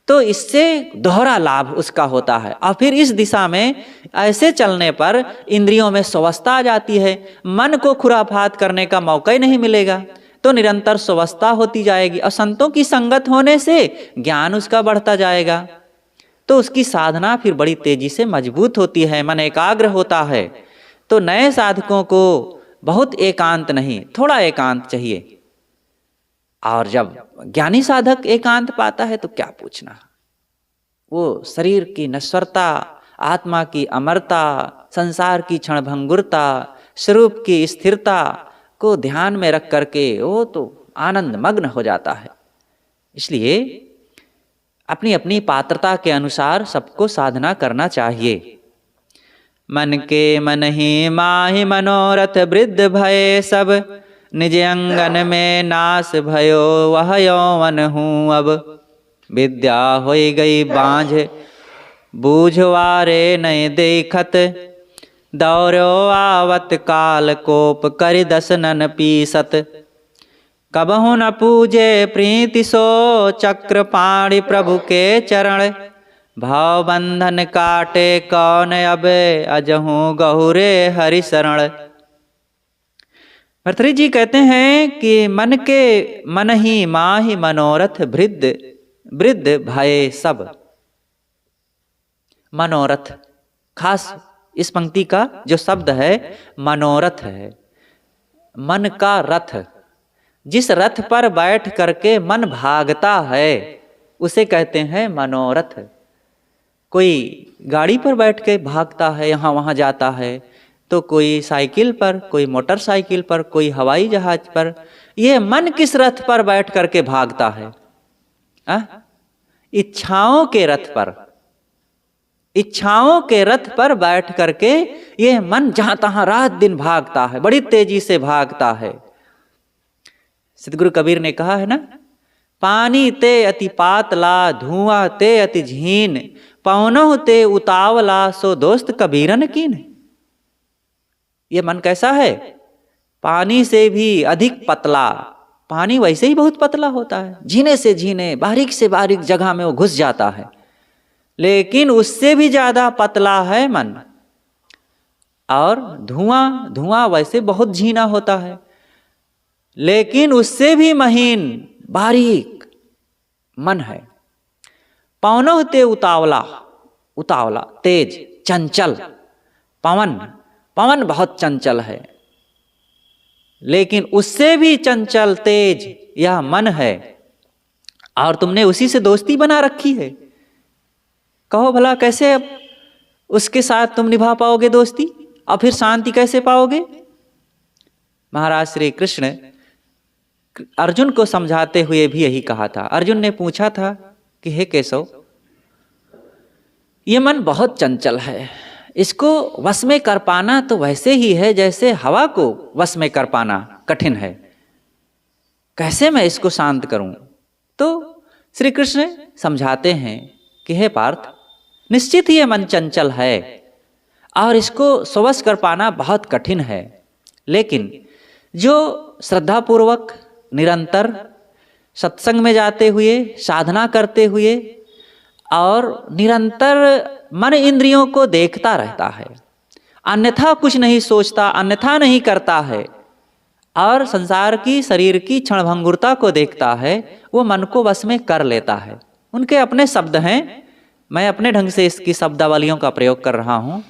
तो इससे दोहरा लाभ उसका होता है। और फिर इस दिशा में ऐसे चलने पर इंद्रियों में स्वस्थता आ जाती है, मन को खुराफात करने का मौका ही नहीं मिलेगा, तो निरंतर स्वस्थता होती जाएगी। और संतों की संगत होने से ज्ञान उसका बढ़ता जाएगा, तो उसकी साधना फिर बड़ी तेजी से मजबूत होती है, मन एकाग्र होता है। तो नए साधकों को बहुत एकांत नहीं, थोड़ा एकांत चाहिए। और जब ज्ञानी साधक एकांत पाता है तो क्या पूछना। वो शरीर की नश्वरता, आत्मा की अमरता, संसार की क्षणभंगुरता, स्वरूप की स्थिरता को ध्यान में रख करके वो तो आनंद मग्न हो जाता है। इसलिए अपनी अपनी पात्रता के अनुसार सबको साधना करना चाहिए। मन के मन ही माहि मनोरथ वृद्ध भये सब, निज अंगन में नाश भयो वह यौवन हूँ अब। विद्या होई गई बांझ बूझवारे नय देखत, दौर्यो आवत काल कोप कर दसनन पीसत। कबहु न पूजे प्रीति सो चक्र पाणि प्रभु के चरण, भाव बंधन काटे कौन अब अजहू गहुरे हरि शरण। भर्तृहरि जी कहते हैं कि मन के मन ही माहि मनोरथ वृद्ध वृद्ध भये सब। मनोरथ, खास इस पंक्ति का जो शब्द है मनोरथ है, मन का रथ। जिस रथ पर बैठ करके मन भागता है उसे कहते हैं मनोरथ। कोई गाड़ी पर बैठ के भागता है, यहाँ वहाँ जाता है, तो कोई साइकिल पर, कोई मोटरसाइकिल पर, कोई हवाई जहाज पर। ये मन किस रथ पर बैठ करके भागता है? इच्छाओं के रथ पर। इच्छाओं के रथ पर बैठ करके ये मन जहां तहां रात दिन भागता है, बड़ी तेजी से भागता है। सतगुरु कबीर ने कहा है ना, पानी ते अति पातला धुआं ते अति झीन, पवनों ते उतावला सो दोस्त कबीरन कीन। ये मन कैसा है? पानी से भी अधिक पतला। पानी वैसे ही बहुत पतला होता है, झीने से झीने, बारीक से बारीक जगह में वो घुस जाता है, लेकिन उससे भी ज्यादा पतला है मन। और धुआं वैसे बहुत झीना होता है, लेकिन उससे भी महीन बारीक मन है। पवनों ते उतावला तेज चंचल। पवन बहुत चंचल है, लेकिन उससे भी चंचल तेज यह मन है। और तुमने उसी से दोस्ती बना रखी है। कहो भला कैसे अब उसके साथ तुम निभा पाओगे दोस्ती, और फिर शांति कैसे पाओगे? महाराज श्री कृष्ण अर्जुन को समझाते हुए भी यही कहा था। अर्जुन ने पूछा था कि हे केशव, ये मन बहुत चंचल है, इसको वश में कर पाना तो वैसे ही है जैसे हवा को वश में कर पाना कठिन है। कैसे मैं इसको शांत करूं? तो श्री कृष्ण समझाते हैं कि हे पार्थ, निश्चित ही ये मन चंचल है और इसको स्वश कर पाना बहुत कठिन है। लेकिन जो श्रद्धापूर्वक निरंतर सत्संग में जाते हुए, साधना करते हुए और निरंतर मन इंद्रियों को देखता रहता है, अन्यथा कुछ नहीं सोचता, अन्यथा नहीं करता है, और संसार की, शरीर की क्षणभंगुरता को देखता है, वो मन को वश में कर लेता है। उनके अपने शब्द हैं, मैं अपने ढंग से इसकी शब्दावलियों का प्रयोग कर रहा हूं।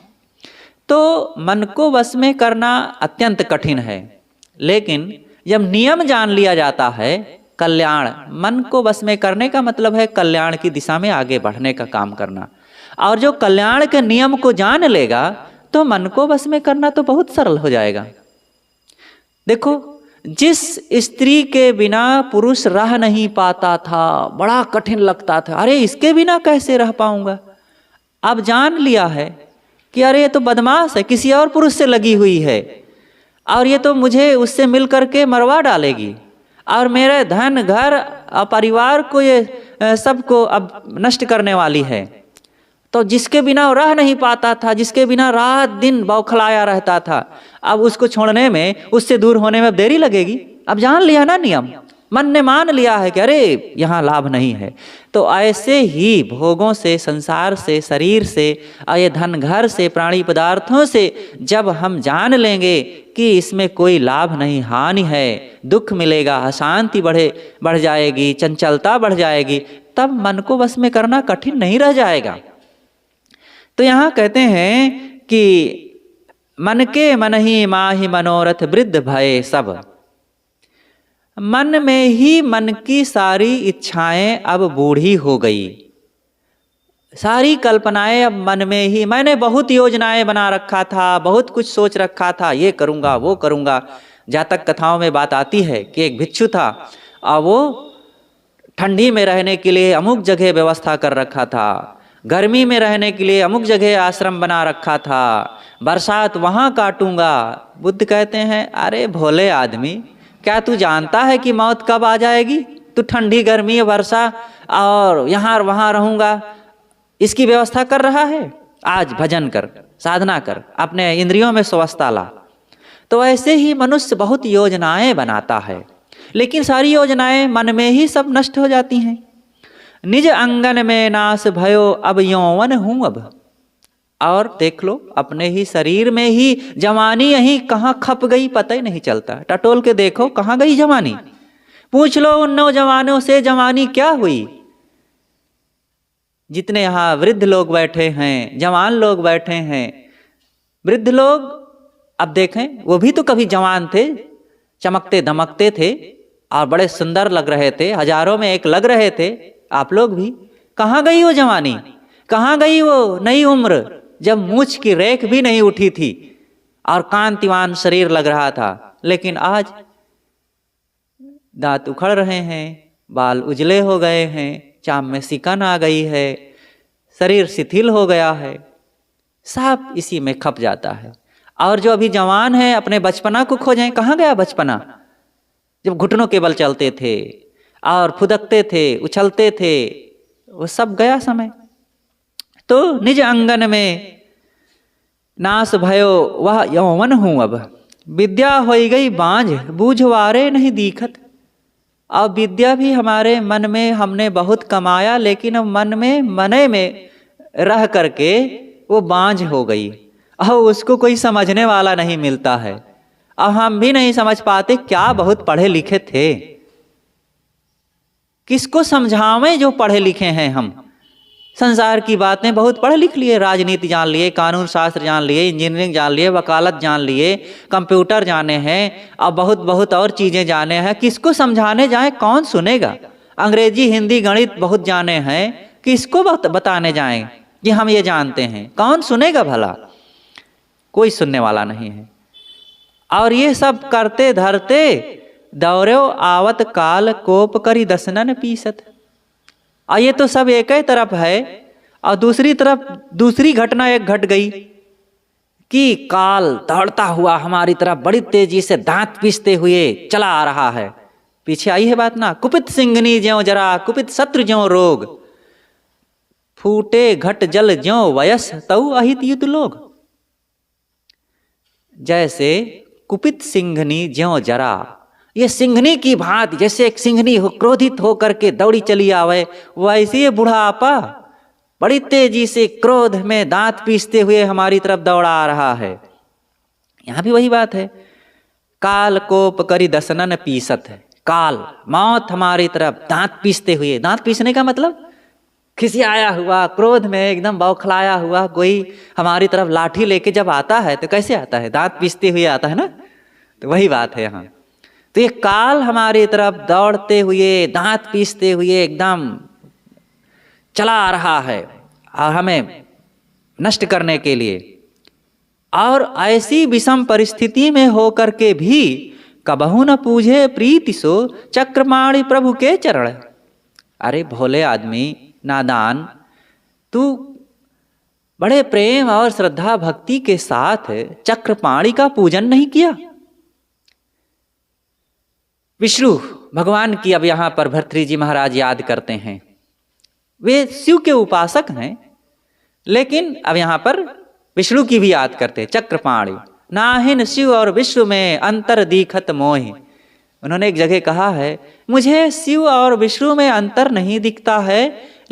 तो मन को वश में करना अत्यंत कठिन है, लेकिन जब नियम जान लिया जाता है, कल्याण, मन को वश में करने का मतलब है कल्याण की दिशा में आगे बढ़ने का काम करना। और जो कल्याण के नियम को जान लेगा तो मन को वश में करना तो बहुत सरल हो जाएगा। देखो, जिस स्त्री के बिना पुरुष रह नहीं पाता था, बड़ा कठिन लगता था, अरे इसके बिना कैसे रह पाऊंगा, अब जान लिया है कि अरे ये तो बदमाश है, किसी और पुरुष से लगी हुई है, और ये तो मुझे उससे मिल करके मरवा डालेगी, और मेरे धन घर परिवार को ये सबको अब नष्ट करने वाली है। तो जिसके बिना रह नहीं पाता था, जिसके बिना रात दिन बौखलाया रहता था, अब उसको छोड़ने में, उससे दूर होने में देरी लगेगी। अब जान लिया ना नियम, मन ने मान लिया है कि अरे यहाँ लाभ नहीं है। तो ऐसे ही भोगों से, संसार से, शरीर से, और ये धन घर से, प्राणी पदार्थों से जब हम जान लेंगे कि इसमें कोई लाभ नहीं, हानि है, दुख मिलेगा, अशांति बढ़ जाएगी, चंचलता बढ़ जाएगी, तब मन को वश में करना कठिन नहीं रह जाएगा। तो यहाँ कहते हैं कि मन के मन ही माहि मनोरथ वृद्ध भये सब। मन में ही मन की सारी इच्छाएं अब बूढ़ी हो गई। सारी कल्पनाएं अब मन में ही, मैंने बहुत योजनाएं बना रखा था, बहुत कुछ सोच रखा था, ये करूँगा वो करूँगा। जातक कथाओं में बात आती है कि एक भिक्षु था और वो ठंडी में रहने के लिए अमुक जगह व्यवस्था कर रखा था, गर्मी में रहने के लिए अमुक जगह आश्रम बना रखा था, बरसात वहाँ काटूंगा। बुद्ध कहते हैं, अरे भोले आदमी, क्या तू जानता है कि मौत कब आ जाएगी? तू ठंडी गर्मी वर्षा और यहाँ वहाँ रहूँगा, इसकी व्यवस्था कर रहा है? आज भजन कर, साधना कर, अपने इंद्रियों में स्वस्थता ला। तो ऐसे ही मनुष्य बहुत योजनाएं बनाता है, लेकिन सारी योजनाएं मन में ही सब नष्ट हो जाती हैं। निज अंगन में नाश भयो अब यौवन हूँ अब। और देख लो अपने ही शरीर में ही जवानी यहीं कहाँ खप गई पता ही नहीं चलता। टटोल के देखो कहाँ गई जवानी। पूछ लो उन नौजवानों से जवानी क्या हुई। जितने यहाँ वृद्ध लोग बैठे हैं, जवान लोग बैठे हैं, वृद्ध लोग अब देखें वो भी तो कभी जवान थे, चमकते दमकते थे और बड़े सुंदर लग रहे थे, हजारों में एक लग रहे थे। आप लोग भी, कहाँ गई वो जवानी, कहाँ गई वो नई उम्र जब मूछ की रेख भी नहीं उठी थी और कांतिवान शरीर लग रहा था। लेकिन आज दांत उखड़ रहे हैं, बाल उजले हो गए हैं, चाम में सिकन आ गई है, शरीर शिथिल हो गया है, सब इसी में खप जाता है। और जो अभी जवान है अपने बचपना को खोजें, कहाँ गया बचपना? जब घुटनों के बल चलते थे और फुदकते थे, उछलते थे, वो सब गया समय। तो निज अंगन में नाश भयो वह यौवन हूँ अब। विद्या होई गई बांझ बूझवारे नहीं दीखत। अब विद्या भी हमारे मन में हमने बहुत कमाया, लेकिन अब मन में मने में रह करके वो बांझ हो गई। अब उसको कोई समझने वाला नहीं मिलता है। अब हम भी नहीं समझ पाते, क्या बहुत पढ़े लिखे थे, किसको समझावें जो पढ़े लिखे हैं हम। संसार की बातें बहुत पढ़ लिख लिए, राजनीति जान लिए, कानून शास्त्र जान लिए, इंजीनियरिंग जान लिए, वकालत जान लिए, कंप्यूटर जाने हैं, अब बहुत बहुत और चीज़ें जाने हैं। किसको समझाने जाएं, कौन सुनेगा? अंग्रेजी हिंदी गणित बहुत जाने हैं, किसको बताने जाएं कि हम ये जानते हैं, कौन सुनेगा भला? कोई सुनने वाला नहीं है। और ये सब करते धरते दौड़ो आवत काल कोप करी दसनन पीसत। और ये तो सब एक ही तरफ है, और दूसरी तरफ दूसरी घटना एक घट गई कि काल दौड़ता हुआ हमारी तरफ बड़ी तेजी से दांत पीसते हुए चला आ रहा है। पीछे आई है बात ना, कुपित सिंघनी ज्यों जरा कुपित शत्रु ज्यों रोग, फूटे घट जल ज्यों वयस तऊ अहित युद्ध लोग। जैसे कुपित सिंघनी ज्यों जरा, ये सिंघनी की भांति, जैसे एक सिंघनी हो क्रोधित होकर के दौड़ी चली आवे, वैसे ये बुढ़ापा बड़ी तेजी से क्रोध में दांत पीसते हुए हमारी तरफ दौड़ा आ रहा है। यहां भी वही बात है, काल कोप करी दसनन पीसत है। काल मौत हमारी तरफ दांत पीसते हुए, दांत पीसने का मतलब खिसियाया हुआ, क्रोध में एकदम बौखलाया हुआ कोई हमारी तरफ लाठी लेके जब आता है तो कैसे आता है? दांत पीसते हुए आता है ना। तो वही बात है यहाँ। तो ये काल हमारी तरफ दौड़ते हुए दांत पीसते हुए एकदम चला आ रहा है और हमें नष्ट करने के लिए। और ऐसी विषम परिस्थिति में होकर के भी कबहू न पूझे प्रीति सो चक्रमाणी प्रभु के चरण। अरे भोले आदमी, नादान, तू बड़े प्रेम और श्रद्धा भक्ति के साथ चक्रपाणी का पूजन नहीं किया। विष्णु भगवान की अब यहाँ पर भर्तृहरि जी महाराज याद करते हैं। वे शिव के उपासक हैं, लेकिन अब यहाँ पर विष्णु की भी याद करते हैं। चक्रपाणी नाहिन शिव और विष्णु में अंतर दीखत मोहि। उन्होंने एक जगह कहा है, मुझे शिव और विष्णु में अंतर नहीं दिखता है,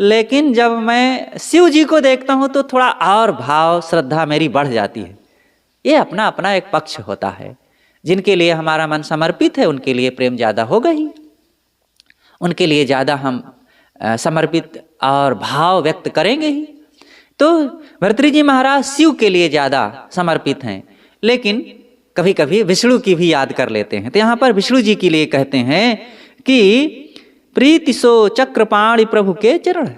लेकिन जब मैं शिव जी को देखता हूँ तो थोड़ा और भाव श्रद्धा मेरी बढ़ जाती है। ये अपना अपना एक पक्ष होता है। जिनके लिए हमारा मन समर्पित है उनके लिए प्रेम ज़्यादा होगा ही, उनके लिए ज़्यादा हम समर्पित और भाव व्यक्त करेंगे ही। तो भर्तृहरि जी महाराज शिव के लिए ज़्यादा समर्पित हैं, लेकिन कभी कभी विष्णु की भी याद कर लेते हैं। तो यहाँ पर विष्णु जी के लिए कहते हैं कि प्रीति सो चक्रपाणि प्रभु के चरण।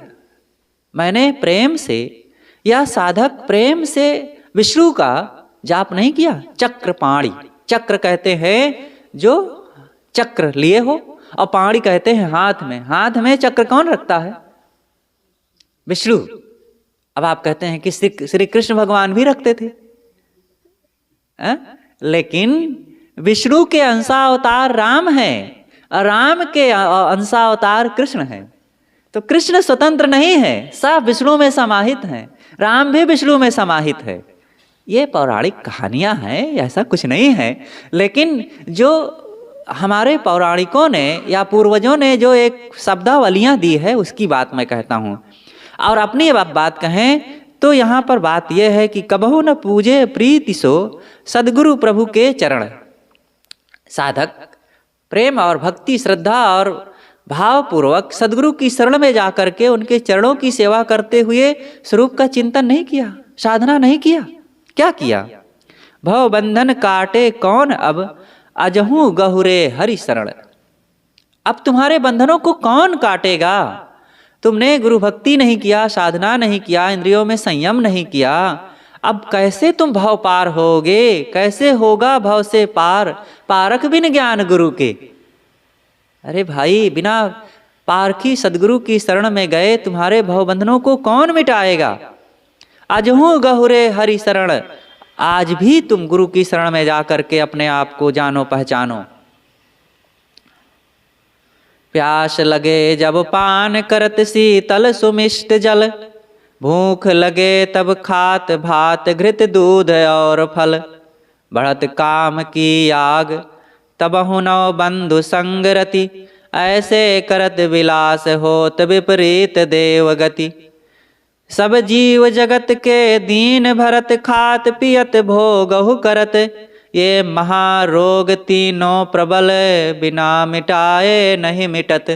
मैंने प्रेम से, या साधक प्रेम से विष्णु का जाप नहीं किया। चक्रपाणि, चक्र कहते हैं जो चक्र लिए हो, और पाणी कहते हैं हाथ में। हाथ में चक्र कौन रखता है? विष्णु। अब आप कहते हैं कि श्री कृष्ण भगवान भी रखते थे, लेकिन विष्णु के अंशावतार राम है और राम के अंशावतार कृष्ण है। तो कृष्ण स्वतंत्र नहीं है, सब विष्णु में समाहित हैं। राम भी विष्णु में समाहित है। ये पौराणिक कहानियां हैं, ऐसा कुछ नहीं है। लेकिन जो हमारे पौराणिकों ने या पूर्वजों ने जो एक शब्दावलियां दी है, उसकी बात मैं कहता हूँ। और अपनी बात कहें तो यहाँ पर बात यह है कि कबहु न पूजे प्रीति सो सदगुरु प्रभु के चरण। साधक प्रेम और भक्ति, श्रद्धा और भावपूर्वक सदगुरु की शरण में जाकर के उनके चरणों की सेवा करते हुए स्वरूप का चिंतन नहीं किया, साधना नहीं किया। क्या किया? भव बंधन काटे कौन अब अजहू गहुरे हरि शरण। अब तुम्हारे बंधनों को कौन काटेगा? तुमने गुरु भक्ति नहीं किया, साधना नहीं किया, इंद्रियों में संयम नहीं किया, अब कैसे तुम भव पार होगे? कैसे होगा भव से पार? पारक बिन ज्ञान गुरु के। अरे भाई, बिना पारखी सदगुरु की शरण में गए तुम्हारे भव बंधनों को कौन मिटाएगा? अजहू गहुरे हरि शरण। आज भी तुम गुरु की शरण में जाकर के अपने आप को जानो पहचानो। प्यास लगे जब पान करत शीतल सुमिष्ट जल, भूख लगे तब खात भात घृत दूध और फल, बढ़त काम की आग तब हुनो बंधु संग रति, ऐसे करत विलास होत विपरीत देव गति। सब जीव जगत के दीन भरत, खात पियत भोगहु करत, ये महारोग तीनों प्रबल, बिना मिटाए नहीं मिटत।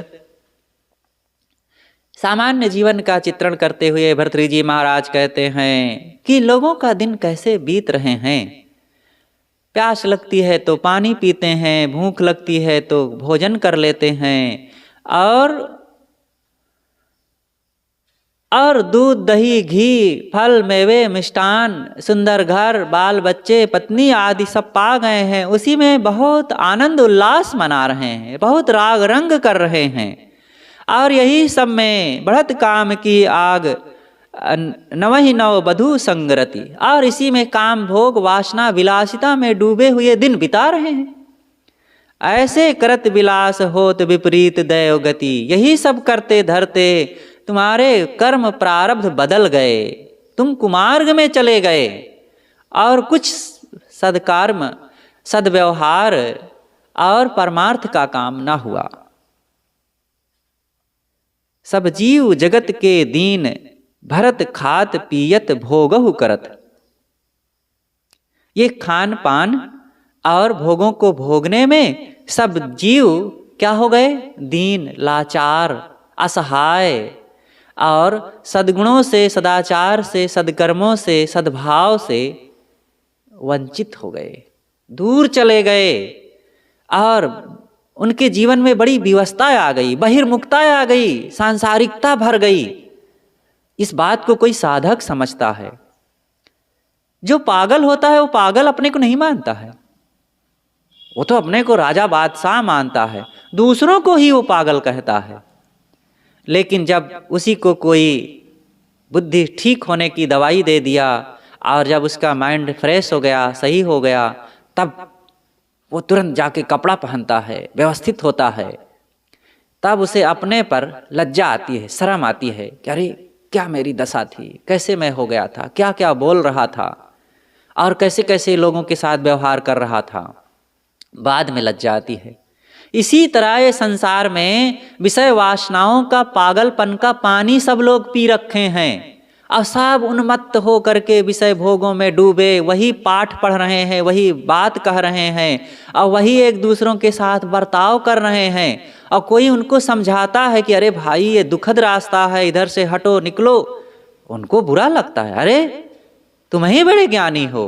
सामान्य जीवन का चित्रण करते हुए भर्तृहरि जी महाराज कहते हैं कि लोगों का दिन कैसे बीत रहे हैं। प्यास लगती है तो पानी पीते हैं, भूख लगती है तो भोजन कर लेते हैं, और दूध दही घी फल मेवे मिष्ठान, सुंदर घर बाल बच्चे पत्नी आदि सब पा गए हैं। उसी में बहुत आनंद उल्लास मना रहे हैं, बहुत राग रंग कर रहे हैं। और यही सब में बढ़त काम की आग, नवहि नव बधू संगरति, और इसी में काम भोग वासना विलासिता में डूबे हुए दिन बिता रहे हैं। ऐसे करत विलास होत विपरीत दैव गति। यही सब करते धरते तुम्हारे कर्म प्रारब्ध बदल गए, तुम कुमार्ग में चले गए, और कुछ सदकर्म सदव्यवहार और परमार्थ का काम ना हुआ। सब जीव जगत के दीन भरत, खात पियत भोगहु करत। ये खान पान और भोगों को भोगने में सब जीव क्या हो गए? दीन, लाचार, असहाय, और सद्गुणों से, सदाचार से, सदकर्मों से, सद्भाव से वंचित हो गए, दूर चले गए, और उनके जीवन में बड़ी विवशता आ गई, बहिर्मुखता आ गई, सांसारिकता भर गई। इस बात को कोई साधक समझता है। जो पागल होता है वो पागल अपने को नहीं मानता है, वो तो अपने को राजा बादशाह मानता है, दूसरों को ही वो पागल कहता है। लेकिन जब उसी को कोई बुद्धि ठीक होने की दवाई दे दिया और जब उसका माइंड फ्रेश हो गया, सही हो गया, तब वो तुरंत जाके कपड़ा पहनता है, व्यवस्थित होता है। तब उसे अपने पर लज्जा आती है, शर्म आती है कि अरे क्या मेरी दशा थी, कैसे मैं हो गया था, क्या क्या बोल रहा था और कैसे कैसे लोगों के साथ व्यवहार कर रहा था। बाद में लज्जा आती है। इसी तरह ये संसार में विषय वासनाओं का पागलपन का पानी सब लोग पी रखे हैं और सब उन्मत्त हो करके विषय भोगों में डूबे, वही पाठ पढ़ रहे हैं, वही बात कह रहे हैं और वही एक दूसरों के साथ बर्ताव कर रहे हैं। और कोई उनको समझाता है कि अरे भाई ये दुखद रास्ता है, इधर से हटो, निकलो, उनको बुरा लगता है, अरे तुम ही बड़े ज्ञानी हो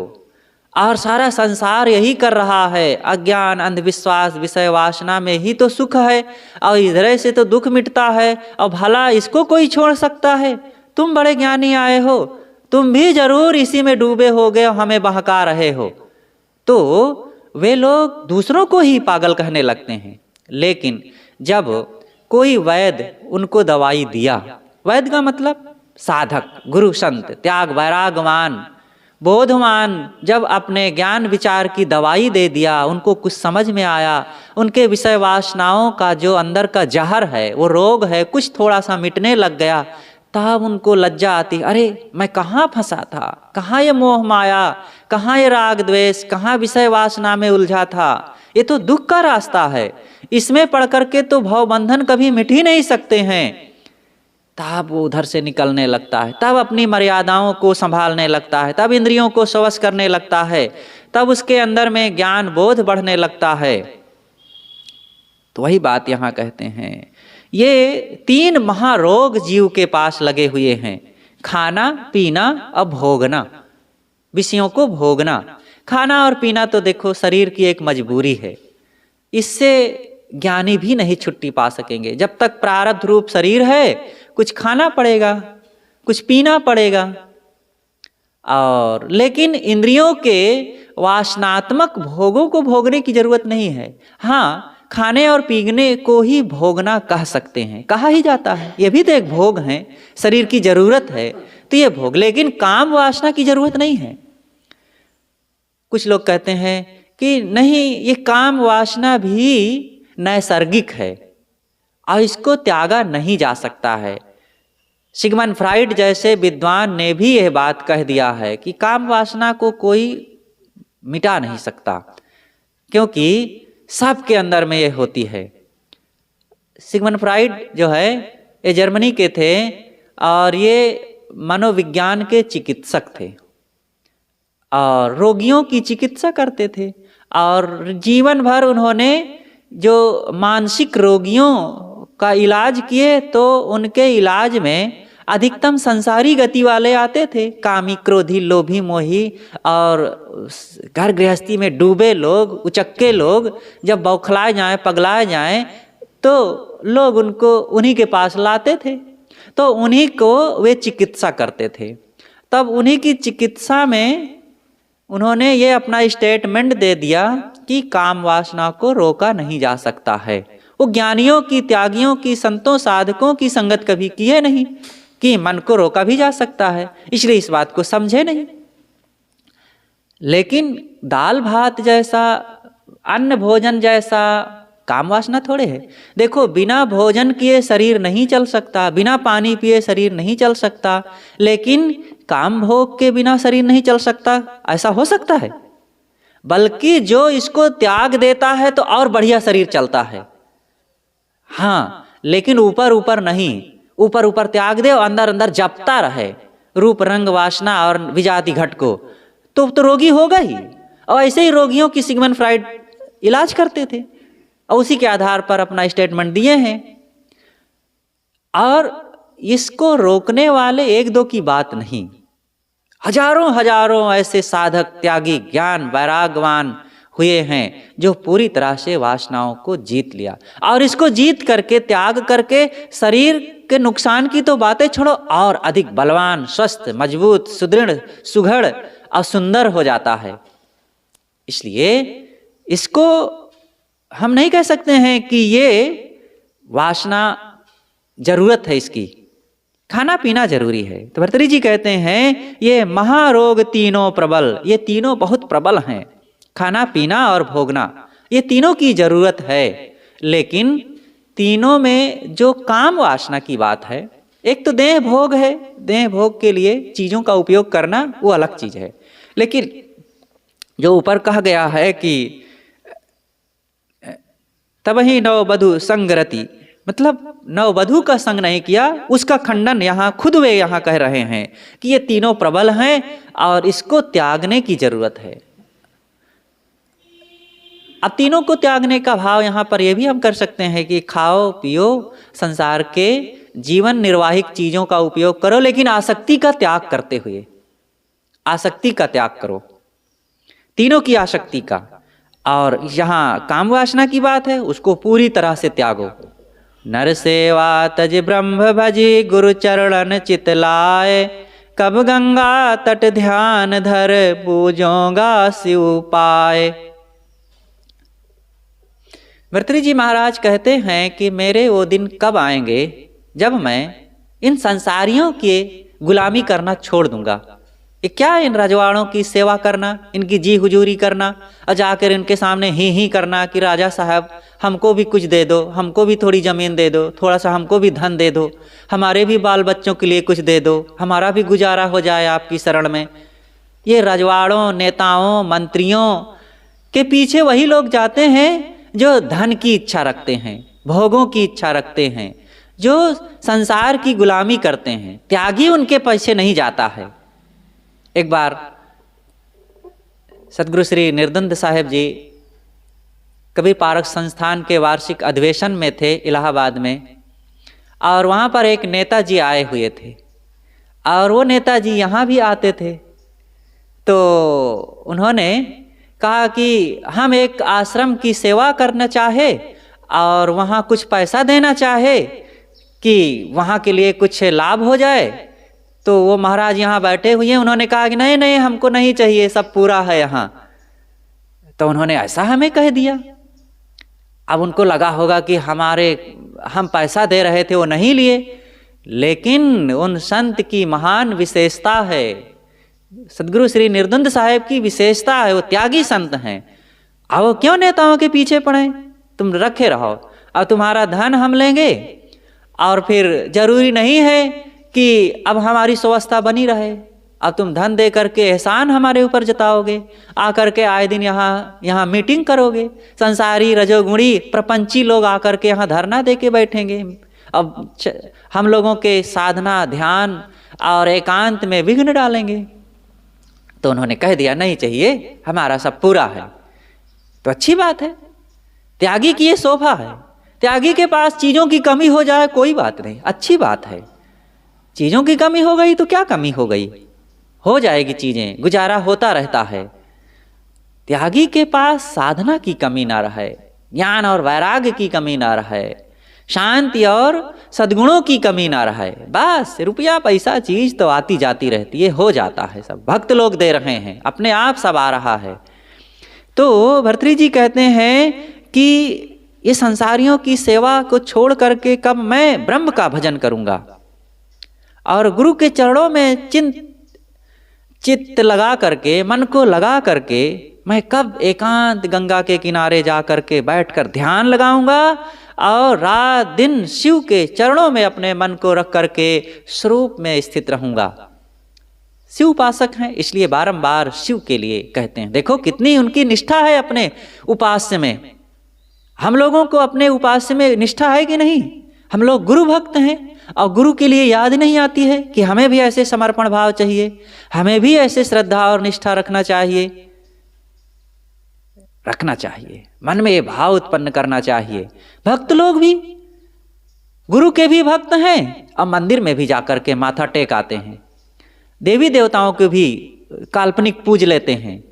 और सारा संसार यही कर रहा है, अज्ञान, अंधविश्वास, विषय वासना में ही तो सुख है और इधर से तो दुख मिटता है, और भला इसको कोई छोड़ सकता है? तुम बड़े ज्ञानी आए हो, तुम भी जरूर इसी में डूबे होगे और हमें बहका रहे हो। तो वे लोग दूसरों को ही पागल कहने लगते हैं। लेकिन जब कोई वैद्य उनको दवाई दिया, वैद्य का मतलब साधक, गुरु, संत, त्याग वैरागवान, बोधवान, जब अपने ज्ञान विचार की दवाई दे दिया, उनको कुछ समझ में आया, उनके विषय वासनाओं का जो अंदर का जहर है, वो रोग है, कुछ थोड़ा सा मिटने लग गया, तब उनको लज्जा आती, अरे मैं कहाँ फंसा था, कहाँ ये मोह माया, कहाँ ये राग द्वेष, कहाँ विषय वासना में उलझा था। ये तो दुख का रास्ता है, इसमें पड़ करके तो भव बंधन कभी मिट ही नहीं सकते हैं। तब वो उधर से निकलने लगता है, तब अपनी मर्यादाओं को संभालने लगता है, तब इंद्रियों को वश करने लगता है, तब उसके अंदर में ज्ञान बोध बढ़ने लगता है। तो वही बात यहाँ कहते हैं, ये 3 महारोग जीव के पास लगे हुए हैं, खाना, पीना और भोगना, विषयों को भोगना। खाना और पीना तो देखो शरीर की एक मजबूरी है, इससे ज्ञानी भी नहीं छुट्टी पा सकेंगे। जब तक प्रारब्ध रूप शरीर है, कुछ खाना पड़ेगा, कुछ पीना पड़ेगा। और लेकिन इंद्रियों के वासनात्मक भोगों को भोगने की जरूरत नहीं है। हाँ, खाने और पीने को ही भोगना कह सकते हैं, कहा ही जाता है, ये भी तो एक भोग है, शरीर की जरूरत है तो ये भोग, लेकिन काम वासना की जरूरत नहीं है। कुछ लोग कहते हैं कि नहीं, ये काम वासना भी नैसर्गिक है और इसको त्यागा नहीं जा सकता है। सिगमंड फ्राइड जैसे विद्वान ने भी यह बात कह दिया है कि काम वासना को कोई मिटा नहीं सकता, क्योंकि सबके अंदर में ये होती है। सिगमंड फ्राइड जो है, ये जर्मनी के थे और ये मनोविज्ञान के चिकित्सक थे और रोगियों की चिकित्सा करते थे, और जीवन भर उन्होंने जो मानसिक रोगियों का इलाज किए, तो उनके इलाज में अधिकतम संसारी गति वाले आते थे, कामी, क्रोधी, लोभी, मोही और घर गृहस्थी में डूबे लोग, उचक्के लोग जब बौखलाए जाएं, पगलाए जाएं, तो लोग उनको उन्हीं के पास लाते थे, तो उन्हीं को वे चिकित्सा करते थे। तब उन्हीं की चिकित्सा में उन्होंने ये अपना स्टेटमेंट दे दिया कि काम वासना को रोका नहीं जा सकता है। वो ज्ञानियों की, त्यागियों की, संतों, साधकों की संगत कभी किए नहीं कि मन को रोका भी जा सकता है, इसलिए इस बात को समझे नहीं। लेकिन दाल भात जैसा, अन्न भोजन जैसा काम वासना थोड़े है। देखो, बिना भोजन किए शरीर नहीं चल सकता, बिना पानी पिए शरीर नहीं चल सकता, लेकिन काम भोग के बिना शरीर नहीं चल सकता, ऐसा हो सकता है? बल्कि जो इसको त्याग देता है तो और बढ़िया शरीर चलता है। हाँ, लेकिन ऊपर ऊपर नहीं, ऊपर ऊपर त्याग दे और अंदर अंदर जपता रहे रूप रंग वासना और विजाति घट को, तो रोगी होगा ही। और ऐसे ही रोगियों की सिगमंड फ्राइड इलाज करते थे और उसी के आधार पर अपना स्टेटमेंट दिए हैं। और इसको रोकने वाले 1-2 की बात नहीं, हजारों हजारों ऐसे साधक, त्यागी, ज्ञान वैरागवान हुए हैं जो पूरी तरह से वासनाओं को जीत लिया। और इसको जीत करके, त्याग करके शरीर के नुकसान की तो बातें छोड़ो, और अधिक बलवान, स्वस्थ, मजबूत, सुदृढ़, सुघड़ और सुंदर हो जाता है। इसलिए इसको हम नहीं कह सकते हैं कि ये वासना जरूरत है इसकी, खाना पीना जरूरी है। तो भर्तृहरि जी कहते हैं ये महारोग तीनों प्रबल, ये तीनों बहुत प्रबल हैं, खाना पीना और भोगना, ये तीनों की जरूरत है। लेकिन तीनों में जो काम वासना की बात है, एक तो देह भोग है, देह भोग के लिए चीजों का उपयोग करना वो अलग चीज है। लेकिन जो ऊपर कहा गया है कि तबहि नववधू संगरति, मतलब नववधू का संग नहीं किया, उसका खंडन यहाँ खुद वे यहाँ कह रहे हैं कि ये तीनों प्रबल हैं और इसको त्यागने की जरूरत है। अब तीनों को त्यागने का भाव यहाँ पर यह भी हम कर सकते हैं कि खाओ पियो, संसार के जीवन निर्वाहिक चीजों का उपयोग करो, लेकिन आसक्ति का त्याग करते हुए, आसक्ति का त्याग करो। तीनों की आसक्ति का। और यहाँ काम वासना की बात है, उसको पूरी तरह से त्यागो। नर सेवा तज ब्रह्म भजी, गुरु चरणन चित लाए, कब गंगा तट ध्यान धर, पूजोगा शिव पाए। भर्तृहरि जी महाराज कहते हैं कि मेरे वो दिन कब आएंगे जब मैं इन संसारियों की गुलामी करना छोड़ दूंगा। ये क्या इन रजवाड़ों की सेवा करना, इनकी जी हुजूरी करना और जाकर इनके सामने ही करना कि राजा साहब हमको भी कुछ दे दो, हमको भी थोड़ी ज़मीन दे दो, थोड़ा सा हमको भी धन दे दो, हमारे भी बाल बच्चों के लिए कुछ दे दो, हमारा भी गुजारा हो जाए आपकी शरण में। ये रजवाड़ों, नेताओं, मंत्रियों के पीछे वही लोग जाते हैं जो धन की इच्छा रखते हैं, भोगों की इच्छा रखते हैं, जो संसार की गुलामी करते हैं। त्यागी उनके पीछे नहीं जाता है। एक बार सदगुरु श्री निर्द्वंद साहेब जी कबीर पारक संस्थान के वार्षिक अधिवेशन में थे इलाहाबाद में, और वहाँ पर एक नेताजी आए हुए थे और वो नेताजी यहाँ भी आते थे। तो उन्होंने कहा कि हम एक आश्रम की सेवा करना चाहे और वहाँ कुछ पैसा देना चाहे कि वहाँ के लिए कुछ लाभ हो जाए। तो वो महाराज यहाँ बैठे हुए हैं, उन्होंने कहा कि नहीं नहीं हमको नहीं चाहिए, सब पूरा है यहाँ। तो उन्होंने ऐसा हमें कह दिया। अब उनको लगा होगा कि हम पैसा दे रहे थे वो नहीं लिए, लेकिन उन संत की महान विशेषता है, सदगुरु श्री निर्द्वंद साहेब की विशेषता है, वो त्यागी संत हैं। अब वो क्यों नेताओं के पीछे पड़े, तुम रखे रहो, अब तुम्हारा धन हम लेंगे और फिर जरूरी नहीं है कि अब हमारी स्वास्थ्य बनी रहे, अब तुम धन दे करके एहसान हमारे ऊपर जताओगे, आकर के आए दिन यहाँ मीटिंग करोगे, संसारी रजोगुणी प्रपंची लोग आकर के यहाँ धरना दे के बैठेंगे, अब हम लोगों के साधना ध्यान और एकांत में विघ्न डालेंगे। तो उन्होंने कह दिया नहीं चाहिए, हमारा सब पूरा है। तो अच्छी बात है, त्यागी की ये शोभा है। त्यागी के पास चीज़ों की कमी हो जाए कोई बात नहीं, अच्छी बात है। चीज़ों की कमी हो गई तो क्या कमी हो गई, हो जाएगी चीज़ें, गुजारा होता रहता है। त्यागी के पास साधना की कमी ना रहे, ज्ञान और वैराग्य की कमी ना रहे, शांति और सद्गुणों की कमी ना रहे, बस रुपया पैसा चीज़ तो आती जाती रहती है, हो जाता है, सब भक्त लोग दे रहे हैं, अपने आप सब आ रहा है। तो भर्तृहरि जी कहते हैं कि ये संसारियों की सेवा को छोड़ करके कब मैं ब्रह्म का भजन करूँगा और गुरु के चरणों में चित्त लगा करके, मन को लगा करके मैं कब एकांत गंगा के किनारे जा करके बैठकर ध्यान लगाऊंगा और रात दिन शिव के चरणों में अपने मन को रख करके स्वरूप में स्थित रहूंगा। शिव उपासक हैं इसलिए बारंबार शिव के लिए कहते हैं। देखो कितनी उनकी निष्ठा है अपने उपास्य में। हम लोगों को अपने उपास्य में निष्ठा है कि नहीं? हम लोग गुरु भक्त हैं और गुरु के लिए याद नहीं आती है कि हमें भी ऐसे समर्पण भाव चाहिए, हमें भी ऐसे श्रद्धा और निष्ठा रखना चाहिए, मन में ये भाव उत्पन्न करना चाहिए। भक्त लोग भी गुरु के भी भक्त हैं और मंदिर में भी जाकर के माथा टेक आते हैं, देवी देवताओं को भी काल्पनिक पूज लेते हैं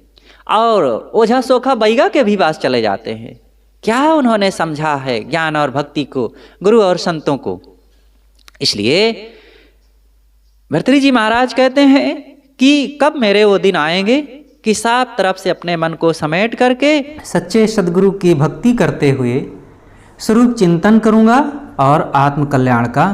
और ओझा सोखा बैगा के भी पास चले जाते हैं। क्या उन्होंने समझा है ज्ञान और भक्ति को, गुरु और संतों को? इसलिए भर्तृहरि जी महाराज कहते हैं कि कब मेरे वो दिन आएंगे कि साफ तरफ से अपने मन को समेट करके सच्चे सदगुरु की भक्ति करते हुए स्वरूप चिंतन करूंगा और आत्म कल्याण का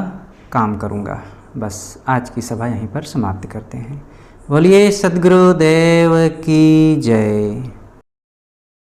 काम करूंगा। बस आज की सभा यहीं पर समाप्त करते हैं। बोलिए सदगुरुदेव की जय।